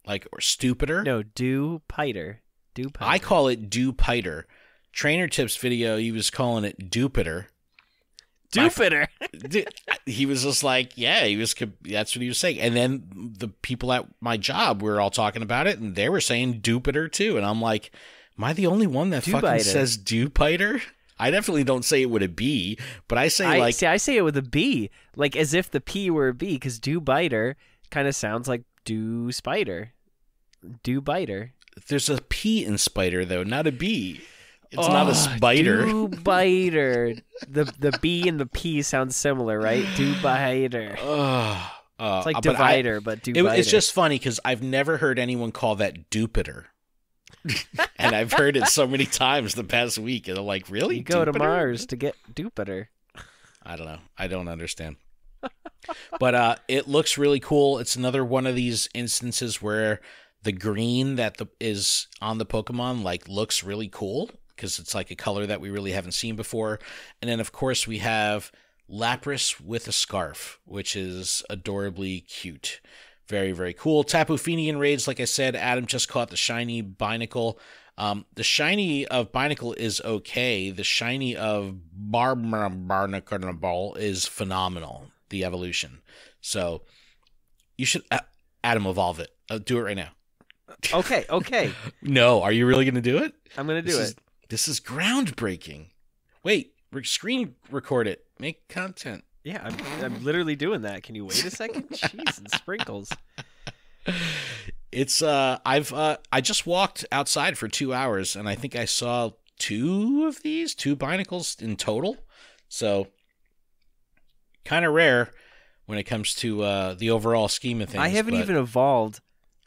Like, or Stupider? No, Dewpider. I call it Dewpider. Trainer Tips video, he was calling it Dewpider. Dewpider. He was just like, yeah, that's what he was saying. And then the people at my job were all talking about it, and they were saying Dewpider too. And I'm like, am I the only one that fucking says Dewpider? I definitely don't say it with a B, but I say I say it with a B, like as if the P were a B, because Dewbiter kind of sounds like Dew Spider. Dewbiter. There's a P in spider though, not a B. It's not a spider. Dewbiter. The B and the P sound similar, right? Dewbiter. It's like divider, but Dewbiter. It's just funny because I've never heard anyone call that Dewpider. And I've heard it so many times the past week, and I'm like, really? You go to Mars to get Dewpider. I don't know. I don't understand. But it looks really cool. It's another one of these instances where the green that is on the Pokemon like looks really cool because it's like a color that we really haven't seen before. And then, of course, we have Lapras with a scarf, which is adorably cute. Very, very cool. Tapu Fini in raids, like I said, Adam just caught the shiny Binacle. The shiny of Binacle is okay. The shiny of Barnacle is phenomenal, the evolution. So you should, Adam, evolve it. Do it right now. Okay. No, are you really going to do it? I'm going to do it. This is groundbreaking. Wait, screen record it. Make content. Yeah, I'm literally doing that. Can you wait a second? Jeez, and sprinkles. It's I just walked outside for 2 hours, and I think I saw two Binacles in total. So kind of rare when it comes to the overall scheme of things. I haven't even evolved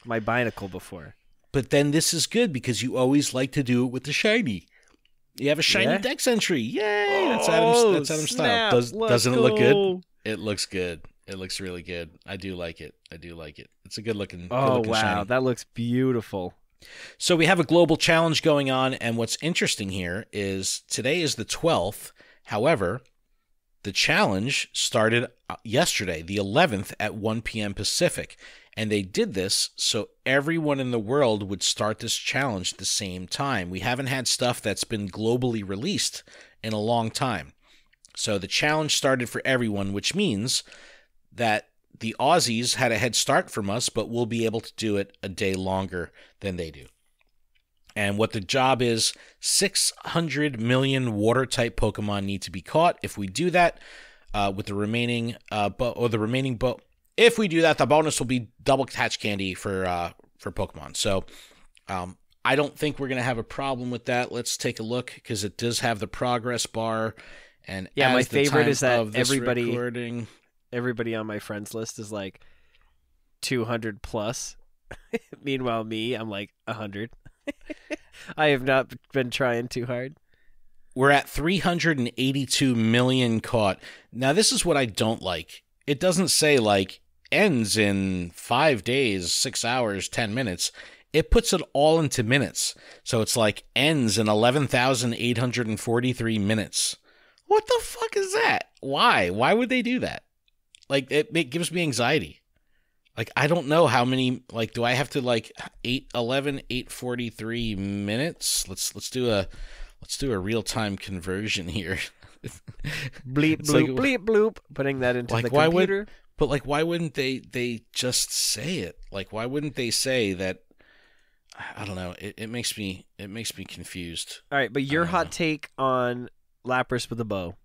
my Binacle before. But then this is good because you always like to do it with the shiny. You have a shiny Dex entry. Yay! That's Adam's style. Doesn't it look good? It looks good. It looks really good. I do like it. It's a good looking. Oh, wow. Shiny. That looks beautiful. So we have a global challenge going on. And what's interesting here is today is the 12th. However, the challenge started yesterday, the 11th at 1 p.m. Pacific. And they did this so everyone in the world would start this challenge at the same time. We haven't had stuff that's been globally released in a long time. So the challenge started for everyone, which means that the Aussies had a head start from us, but we'll be able to do it a day longer than they do. And what the job is, 600 million water-type Pokemon need to be caught. If we do that, with the remaining if we do that, the bonus will be double catch candy for Pokemon. So I don't think we're going to have a problem with that. Let's take a look because it does have the progress bar. And yeah, my favorite is that everybody on my friends list is like 200 plus. Meanwhile, I'm like 100. I have not been trying too hard. We're at 382 million caught. Now, this is what I don't like. It doesn't say like ends in 5 days, 6 hours, 10 minutes. It puts it all into minutes. So it's like ends in 11,843 minutes. What the fuck is that? Why? Why would they do that? Like, it gives me anxiety. Like, I don't know how many, like, do I have to, like, 843 minutes? Let's do a real-time conversion here. Bleep, bloop, bleep, bloop. Putting that into the computer. Why wouldn't they just say it? Like, why wouldn't they say that? I don't know. It makes me confused. All right, but your hot take on Lapras with a bow?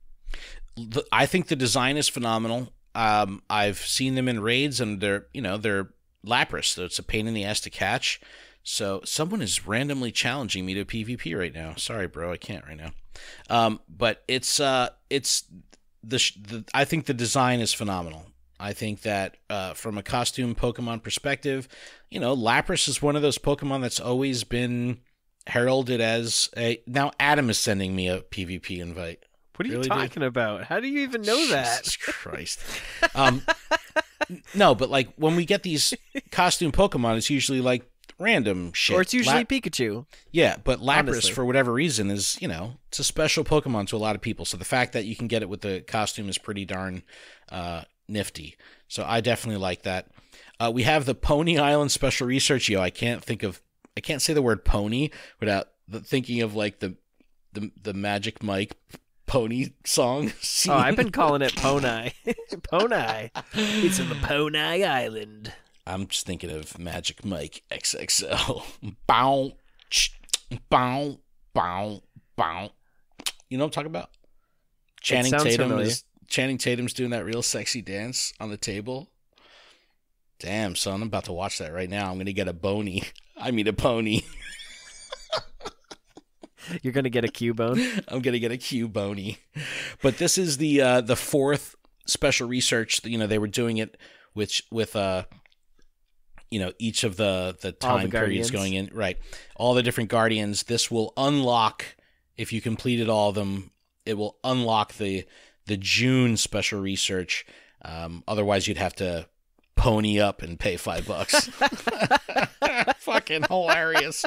I think the design is phenomenal. I've seen them in raids, and they're Lapras, so it's a pain in the ass to catch. So someone is randomly challenging me to PvP right now. Sorry, bro, I can't right now. But I think the design is phenomenal. I think that from a costume Pokemon perspective, Lapras is one of those Pokemon that's always been heralded as a. Now Adam is sending me a PvP invite. What are you talking about? How do you even know that? Jesus Christ. No, but like when we get these costume Pokemon, it's usually like random shit. Or it's usually Pikachu. Yeah, but Lapras, honestly, for whatever reason, is, it's a special Pokemon to a lot of people. So the fact that you can get it with the costume is pretty darn nifty. So I definitely like that. We have the Pony Island Special Research. I can't say the word pony without thinking of like the Magic Mike Pony song scene. Oh, I've been calling it Pony. Pony. It's in the Pony Island. I'm just thinking of Magic Mike XXL. Bow, bow, bow, bow. You know what I'm talking about? Channing Tatum's doing that real sexy dance on the table. Damn, son, I'm about to watch that right now. I'm gonna get a pony. You're gonna get a Cubone? I'm gonna get a Cubone. But this is the fourth special research. They were doing it with each of the time periods going in. Right. All the different Guardians. This will unlock, if you completed all of them, it will unlock the June special research. Otherwise, you'd have to pony up and pay $5. Fucking hilarious.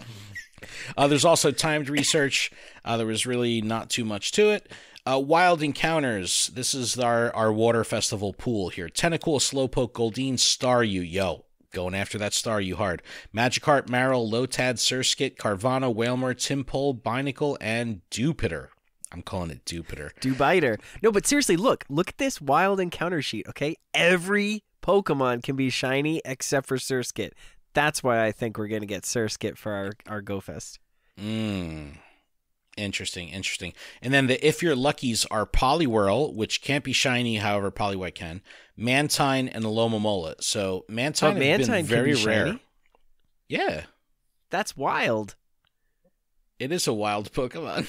There's also timed research. There was really not too much to it. Wild Encounters. This is our water festival pool here. Tentacool, Slowpoke, Goldeen, Staryu. Yo, going after that Staryu hard. Magikarp, Marill, Lotad, Surskit, Carvanha, Wailmer, Timpole, Binacle, and Dewpider. I'm calling it Dewpider. Dewbiter. No, but seriously, look at this Wild Encounter sheet, okay? Every Pokemon can be shiny except for Surskit. That's why I think we're going to get Surskit for our GoFest. Interesting. And then the If You're Luckies are Poliwhirl, which can't be shiny, however Poliwhite can, Mantine, and Alomomola. So Mantine has been very rare. Shiny? Yeah. That's wild. It is a wild Pokemon.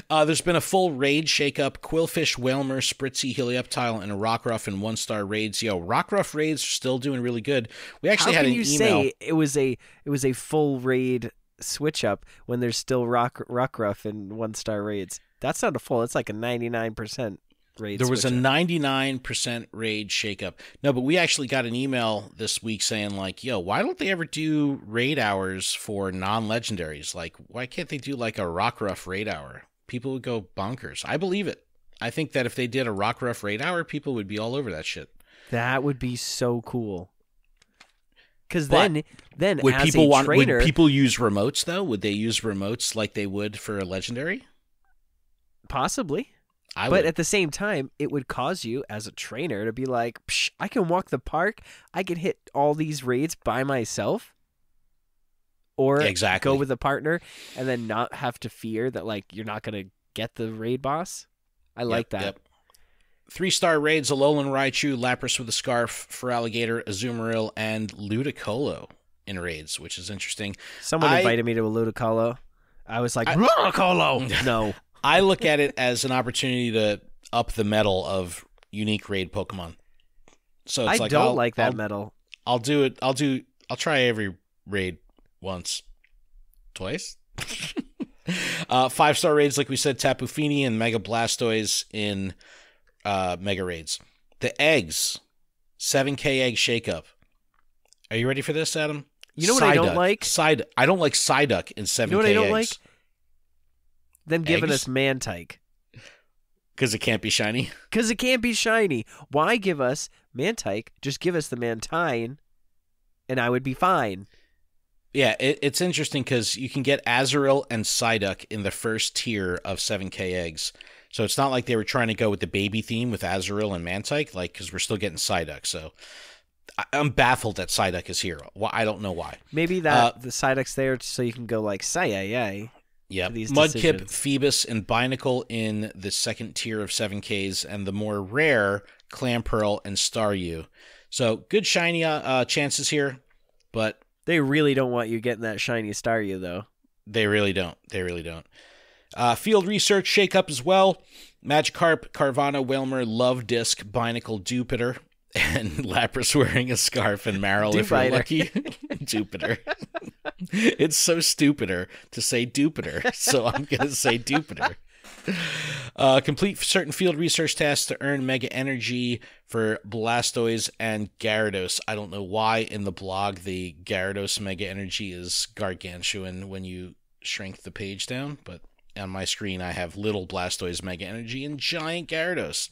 There's been a full raid shakeup. Quillfish, Whalmer, Spritzy, Helioptile, and a Rockruff in 1-star raids. Yo, Rockruff raids are still doing really good. We actually had an email. How can you say it was a full raid switch up when there's still Rockruff in 1-star raids? That's not a full. It's like a 99% raid. There was a 99% raid shakeup. No, but we actually got an email this week saying like, yo, why don't they ever do raid hours for non-legendaries? Like, why can't they do like a Rockruff raid hour? People would go bonkers. I believe it. I think that if they did a Rockruff raid hour, people would be all over that shit. That would be so cool. Because then would as people a trainer, would people use remotes though? Would they use remotes like they would for a legendary? Possibly. But at the same time, it would cause you as a trainer to be like, Psh, I can walk the park. I can hit all these raids by myself. Or exactly. go with a partner and then not have to fear that like you're not going to get the raid boss. I like that. Yep. 3-star raids, Alolan Raichu, Lapras with a Scarf, Feraligatr, Azumarill, and Ludicolo in raids, which is interesting. Someone invited me to a Ludicolo. I was like, Ludicolo! No. I look at it as an opportunity to up the metal of unique raid Pokemon. So it's don't like that metal. I'll do it. I'll try every raid once, twice. 5-star raids, like we said, Tapu Fini and Mega Blastoise in Mega Raids. The eggs, 7K egg shakeup. Are you ready for this, Adam? You know what I don't like? I don't like Psyduck in 7K eggs. You know what I don't like? Them giving us Mantike. Because it can't be shiny? Because it can't be shiny. Why give us Mantike? Just give us the Mantine, and I would be fine. Yeah, it's interesting because you can get Azurill and Psyduck in the first tier of 7K eggs. So it's not like they were trying to go with the baby theme with Azurill and Mantike, like, because we're still getting Psyduck. So I'm baffled that Psyduck is here. Well, I don't know why. Maybe that the Psyduck's there so you can go like Saya. Yep. Mudkip, Phoebus, and Binacle in the second tier of 7Ks, and the more rare Clamperl and Staryu. So good shiny chances here, but they really don't want you getting that shiny Staryu, though. They really don't. Field research shakeup as well. Magikarp, Carvana, Whalmer, Love Disc, Binacle, Jupiter, and Lapras wearing a scarf, and Marill if we're lucky. Jupiter. It's so stupider to say Jupiter, so I'm going to say Jupiter. Complete certain field research tasks to earn Mega Energy for Blastoise and Gyarados. I don't know why in the blog the Gyarados Mega Energy is gargantuan when you shrink the page down, but on my screen I have little Blastoise Mega Energy and giant Gyarados.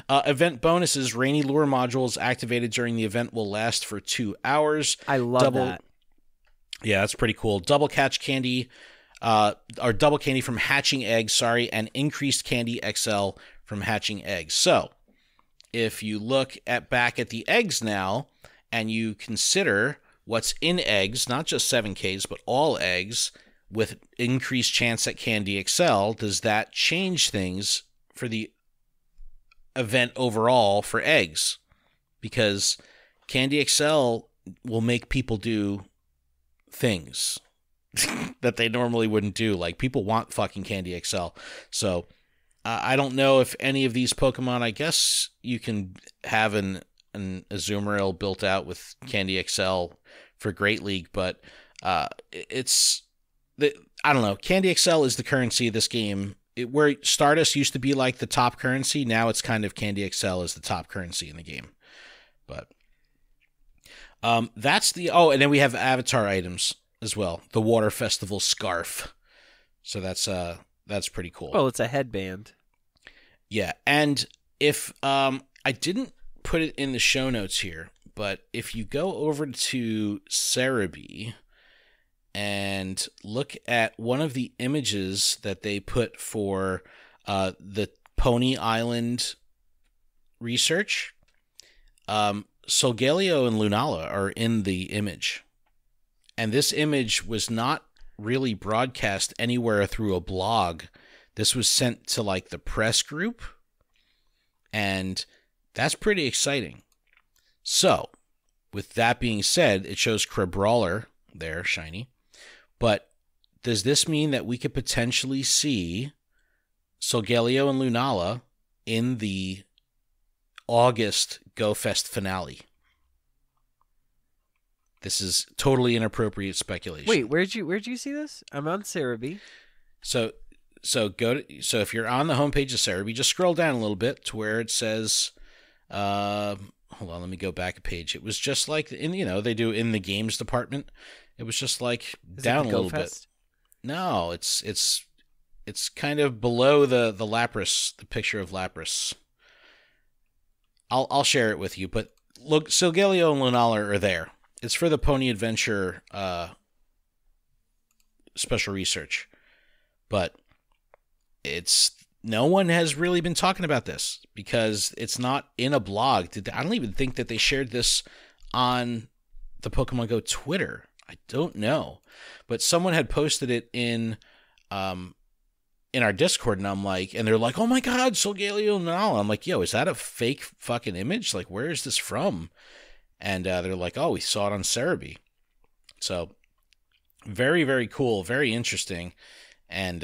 Event bonuses. Rainy Lure modules activated during the event will last for 2 hours. I love that. Yeah, that's pretty cool. Double catch candy, or double candy from hatching eggs, and increased candy XL from hatching eggs. So, if you look back at the eggs now, and you consider what's in eggs, not just 7Ks, but all eggs, with increased chance at candy XL, does that change things for the event overall for eggs? Because candy XL will make people do things that they normally wouldn't do. Like, people want fucking Candy XL. So I don't know if any of these Pokemon, I guess you can have an Azumarill built out with Candy XL for Great League, but I don't know. Candy XL is the currency of this game. Where Stardust used to be like the top currency, now it's kind of Candy XL is the top currency in the game. But that's and then we have avatar items as well. The Water Festival scarf. So that's pretty cool. Well, it's a headband. Yeah, and if I didn't put it in the show notes here, but if you go over to Cerebi and look at one of the images that they put for the Pony Island research, Solgaleo and Lunala are in the image. And this image was not really broadcast anywhere through a blog. This was sent to like the press group. And that's pretty exciting. So, with that being said, it shows Crabrawler there, shiny. But does this mean that we could potentially see Solgaleo and Lunala in the August Go Fest finale. This is totally inappropriate speculation. Wait, where'd you see this? I'm on Cerebi. So if you're on the homepage of Cerebi, just scroll down a little bit to where it says, hold on, let me go back a page. It was just like they do in the games department. It was just like down a little bit. No, it's kind of below the Lapras, the picture of Lapras. I'll share it with you, but look, Solgaleo and Lunala are there. It's for the Pony Adventure special research, but no one has really been talking about this because it's not in a blog. I don't even think that they shared this on the Pokemon Go Twitter. I don't know, but someone had posted it in our Discord, and I'm like, and they're like, "Oh my God, Solgaleo and Lunala." I'm like, "Yo, is that a fake fucking image? Like, where is this from?" And they're like, "Oh, we saw it on Cerebi." So very, very cool, very interesting, and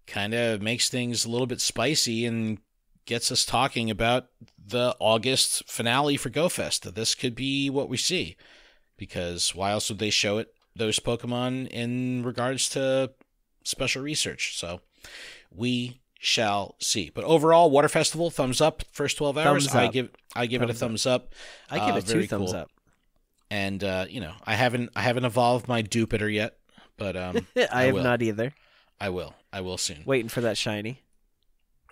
kind of makes things a little bit spicy and gets us talking about the August finale for GoFest. This could be what we see, because why else would they show it, those Pokemon, in regards to special research? So we shall see. But overall, Water Festival, thumbs up. First 12 hours, I give it a thumbs up. I give it 2 thumbs up. And I haven't evolved my Dupitor yet, but I have not either. I will soon. Waiting for that shiny.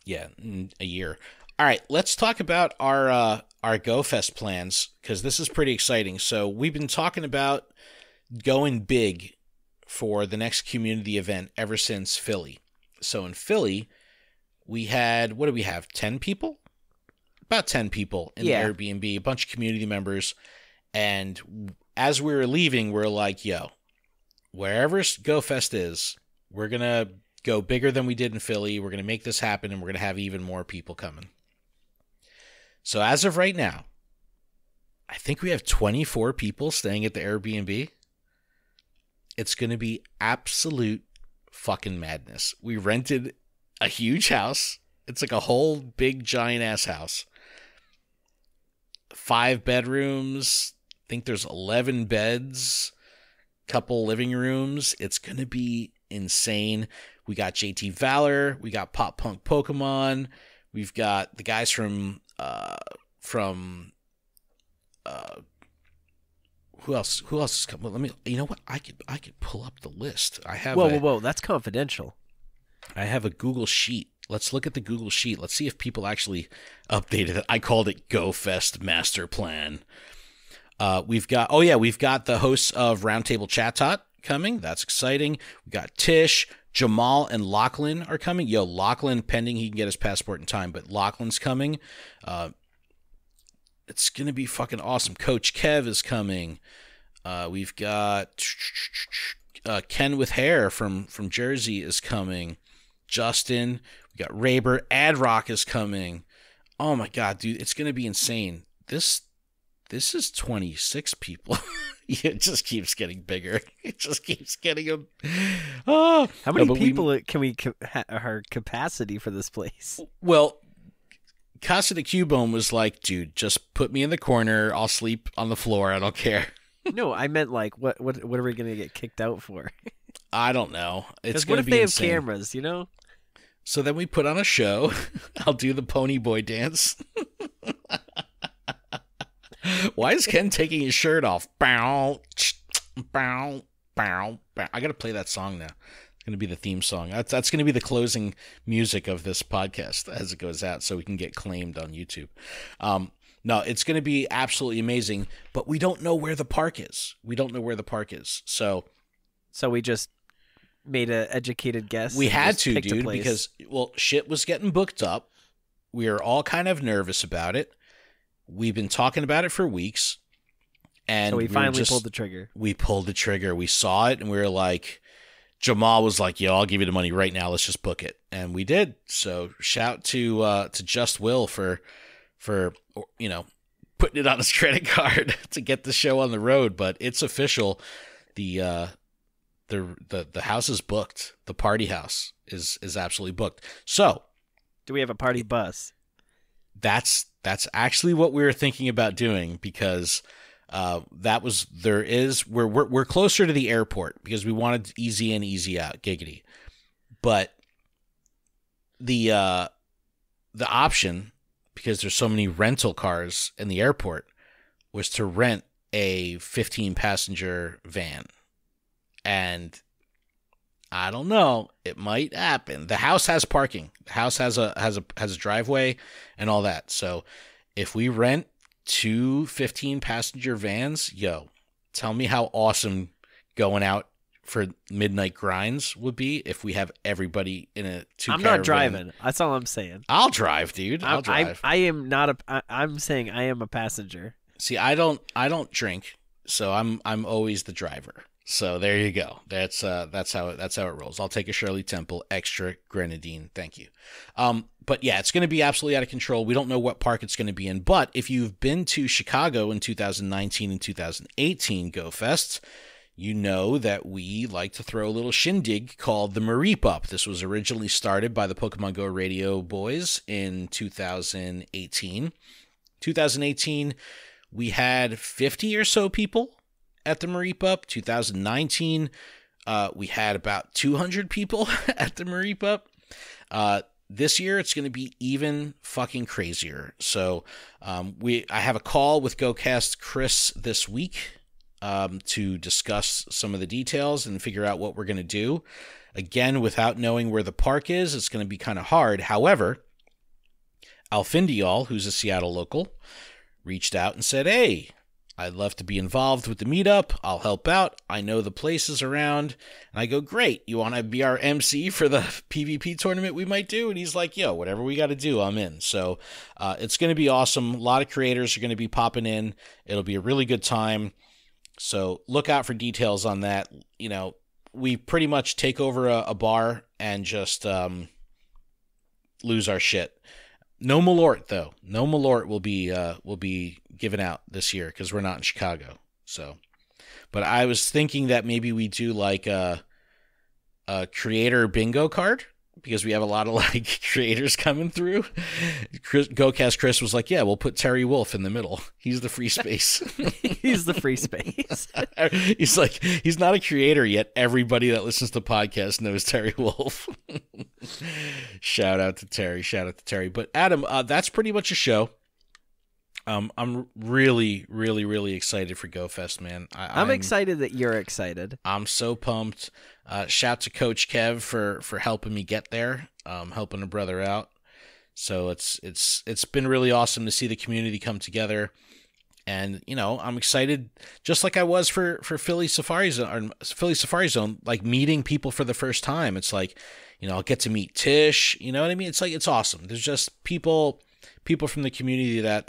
Yeah, in a year. All right, let's talk about our GoFest plans, because this is pretty exciting. So we've been talking about going big for the next community event ever since Philly. So in Philly, we had, what do we have, 10 people? About 10 people in the Airbnb, a bunch of community members. And as we were leaving, we're like, yo, wherever GoFest is, we're going to go bigger than we did in Philly. We're going to make this happen, and we're going to have even more people coming. So as of right now, I think we have 24 people staying at the Airbnb. It's going to be absolute fucking madness. We rented a huge house. It's like a whole big giant ass house. 5 bedrooms. I think there's 11 beds. Couple living rooms. It's going to be insane. We got JT Valor. We got Pop Punk Pokemon. We've got the guys from who else is coming? Let me. You know what? I could pull up the list. I have. Whoa! That's confidential. I have a Google Sheet. Let's look at the Google Sheet. Let's see if people actually updated it. I called it GoFest Master Plan. We've got the hosts of Roundtable Chat Tot coming. That's exciting. We got Tish, Jamal, and Lachlan are coming. Yo, Lachlan, pending he can get his passport in time, but Lachlan's coming. It's going to be fucking awesome. Coach Kev is coming. We've got Ken with hair from Jersey is coming. Justin. We got Raber. Adrock is coming. Oh my God, dude. It's going to be insane. This is 26 people. It just keeps getting bigger. It just keeps getting them. Oh. How many people can we our capacity for this place? Well, Casa de Cubone was like, dude, just put me in the corner. I'll sleep on the floor. I don't care. No, I meant like, what are we going to get kicked out for? I don't know. It's going to be insane. What if they have cameras, So then we put on a show. I'll do the Pony Boy dance. Why is Ken taking his shirt off? Bow, bow, bow, bow. I got to play that song now. It's going to be the theme song. That's going to be the closing music of this podcast as it goes out, so we can get claimed on YouTube. No, it's going to be absolutely amazing, but we don't know where the park is. So we just made an educated guess. We had to, dude, because, shit was getting booked up. We were all kind of nervous about it. We've been talking about it for weeks. And so we finally pulled the trigger. We pulled the trigger. We saw it, and we were like, Jamal was like, yo, I'll give you the money right now. Let's just book it. And we did. So shout to Just Will for putting it on his credit card to get the show on the road. But it's official. The The house is booked. The party house is absolutely booked. So, do we have a party bus? That's actually what we were thinking about doing, because we're closer to the airport because we wanted easy in, easy out, giggity. But the option, because there's so many rental cars in the airport, was to rent a 15-passenger van. And I don't know, it might happen. The house has parking. The house has a driveway and all that. So if we rent 2 15-passenger vans, tell me how awesome going out for midnight grinds would be if we have everybody in a 2-car I'm not driving. That's all I'm saying. I'll drive, dude. I'll drive. I'm saying I am a passenger. See, I don't drink, so I'm always the driver. So there you go. That's how it rolls. I'll take a Shirley Temple extra grenadine, thank you. But yeah, it's going to be absolutely out of control. We don't know what park it's going to be in, but if you've been to Chicago in 2019 and 2018 Go Fests, you know that we like to throw a little shindig called the Mareep Up. This was originally started by the Pokemon Go radio boys in 2018. 2018, we had 50 or so people at the Mareep Up. 2019, we had about 200 people at the Mareep Up. This year, it's going to be even fucking crazier. So I have a call with GoCast Chris this week to discuss some of the details and figure out what we're going to do. Again, without knowing where the park is, it's going to be kind of hard. However, Alfindial, who's a Seattle local, reached out and said, hey, I'd love to be involved with the meetup. I'll help out. I know the places around. And I go, great. You want to be our MC for the PvP tournament we might do? And he's like, whatever we got to do, I'm in. So it's going to be awesome. A lot of creators are going to be popping in. It'll be a really good time. So look out for details on that. We pretty much take over a bar and just lose our shit. No Malort, though. No Malort will be given out this year because we're not in Chicago. So, but I was thinking that maybe we do like a creator bingo card, because we have a lot of like creators coming through. GoCast Chris was like, yeah, we'll put Terry Wolf in the middle. He's the free space. He's the free space. He's like, he's not a creator yet. Everybody that listens to podcasts knows Terry Wolf. Shout out to Terry. But Adam, that's pretty much a show. I'm really, really, really excited for GoFest, man. I'm excited that you're excited. I'm so pumped. Shout to Coach Kev for helping me get there, helping a brother out. So it's been really awesome to see the community come together. And, I'm excited, just like I was for Philly Safari Zone, like meeting people for the first time. It's like, I'll get to meet Tish, you know what I mean? It's like, it's awesome. There's just people from the community that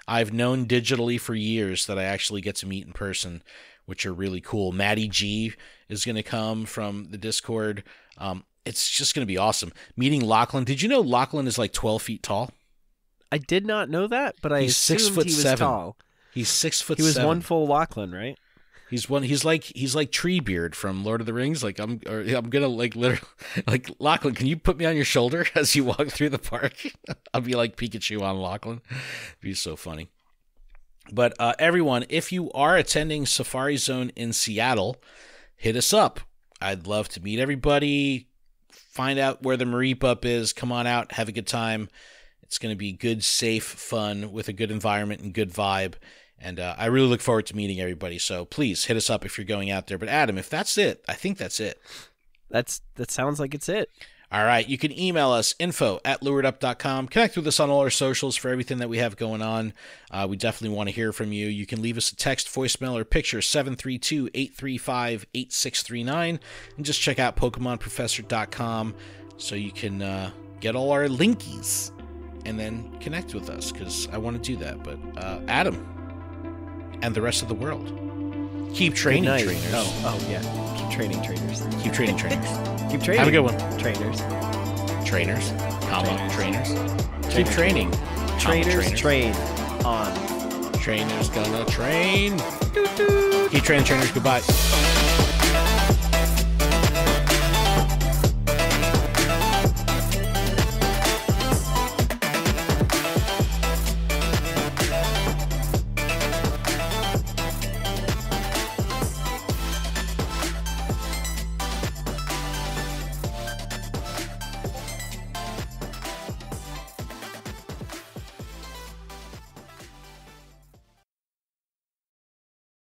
I've known digitally for years that I actually get to meet in person, which are really cool. Maddie G is going to come from the Discord. It's just going to be awesome. Meeting Lachlan. Did you know Lachlan is like 12 feet tall? I did not know that, but I assumed he was tall. He's 6'7". He was one full Lachlan, right? He's like Treebeard from Lord of the Rings. Like I'm gonna like literally like Lachlan. Can you put me on your shoulder as you walk through the park? I'll be like Pikachu on Lachlan. It'd be so funny. But everyone, if you are attending Safari Zone in Seattle, hit us up. I'd love to meet everybody. Find out where the Mareep Up is. Come on out, have a good time. It's going to be good, safe, fun with a good environment and good vibe. And I really look forward to meeting everybody. So please hit us up if you're going out there. But Adam, if that's it, I think that's it. That sounds like it's it. All right. You can email us, info@luredup.com. Connect with us on all our socials for everything that we have going on. We definitely want to hear from you. You can leave us a text, voicemail, or picture, 732-835-8639. And just check out PokemonProfessor.com so you can get all our linkies and then connect with us, because I want to do that. But Adam and the rest of the world, keep training, trainers. Oh yeah. Keep training, trainers. Keep training, trainers. Keep training. Have a good one. Trainers. Trainers. Trainers. Keep training. Trainers train on. Trainers gonna train. Keep training, trainers. Goodbye.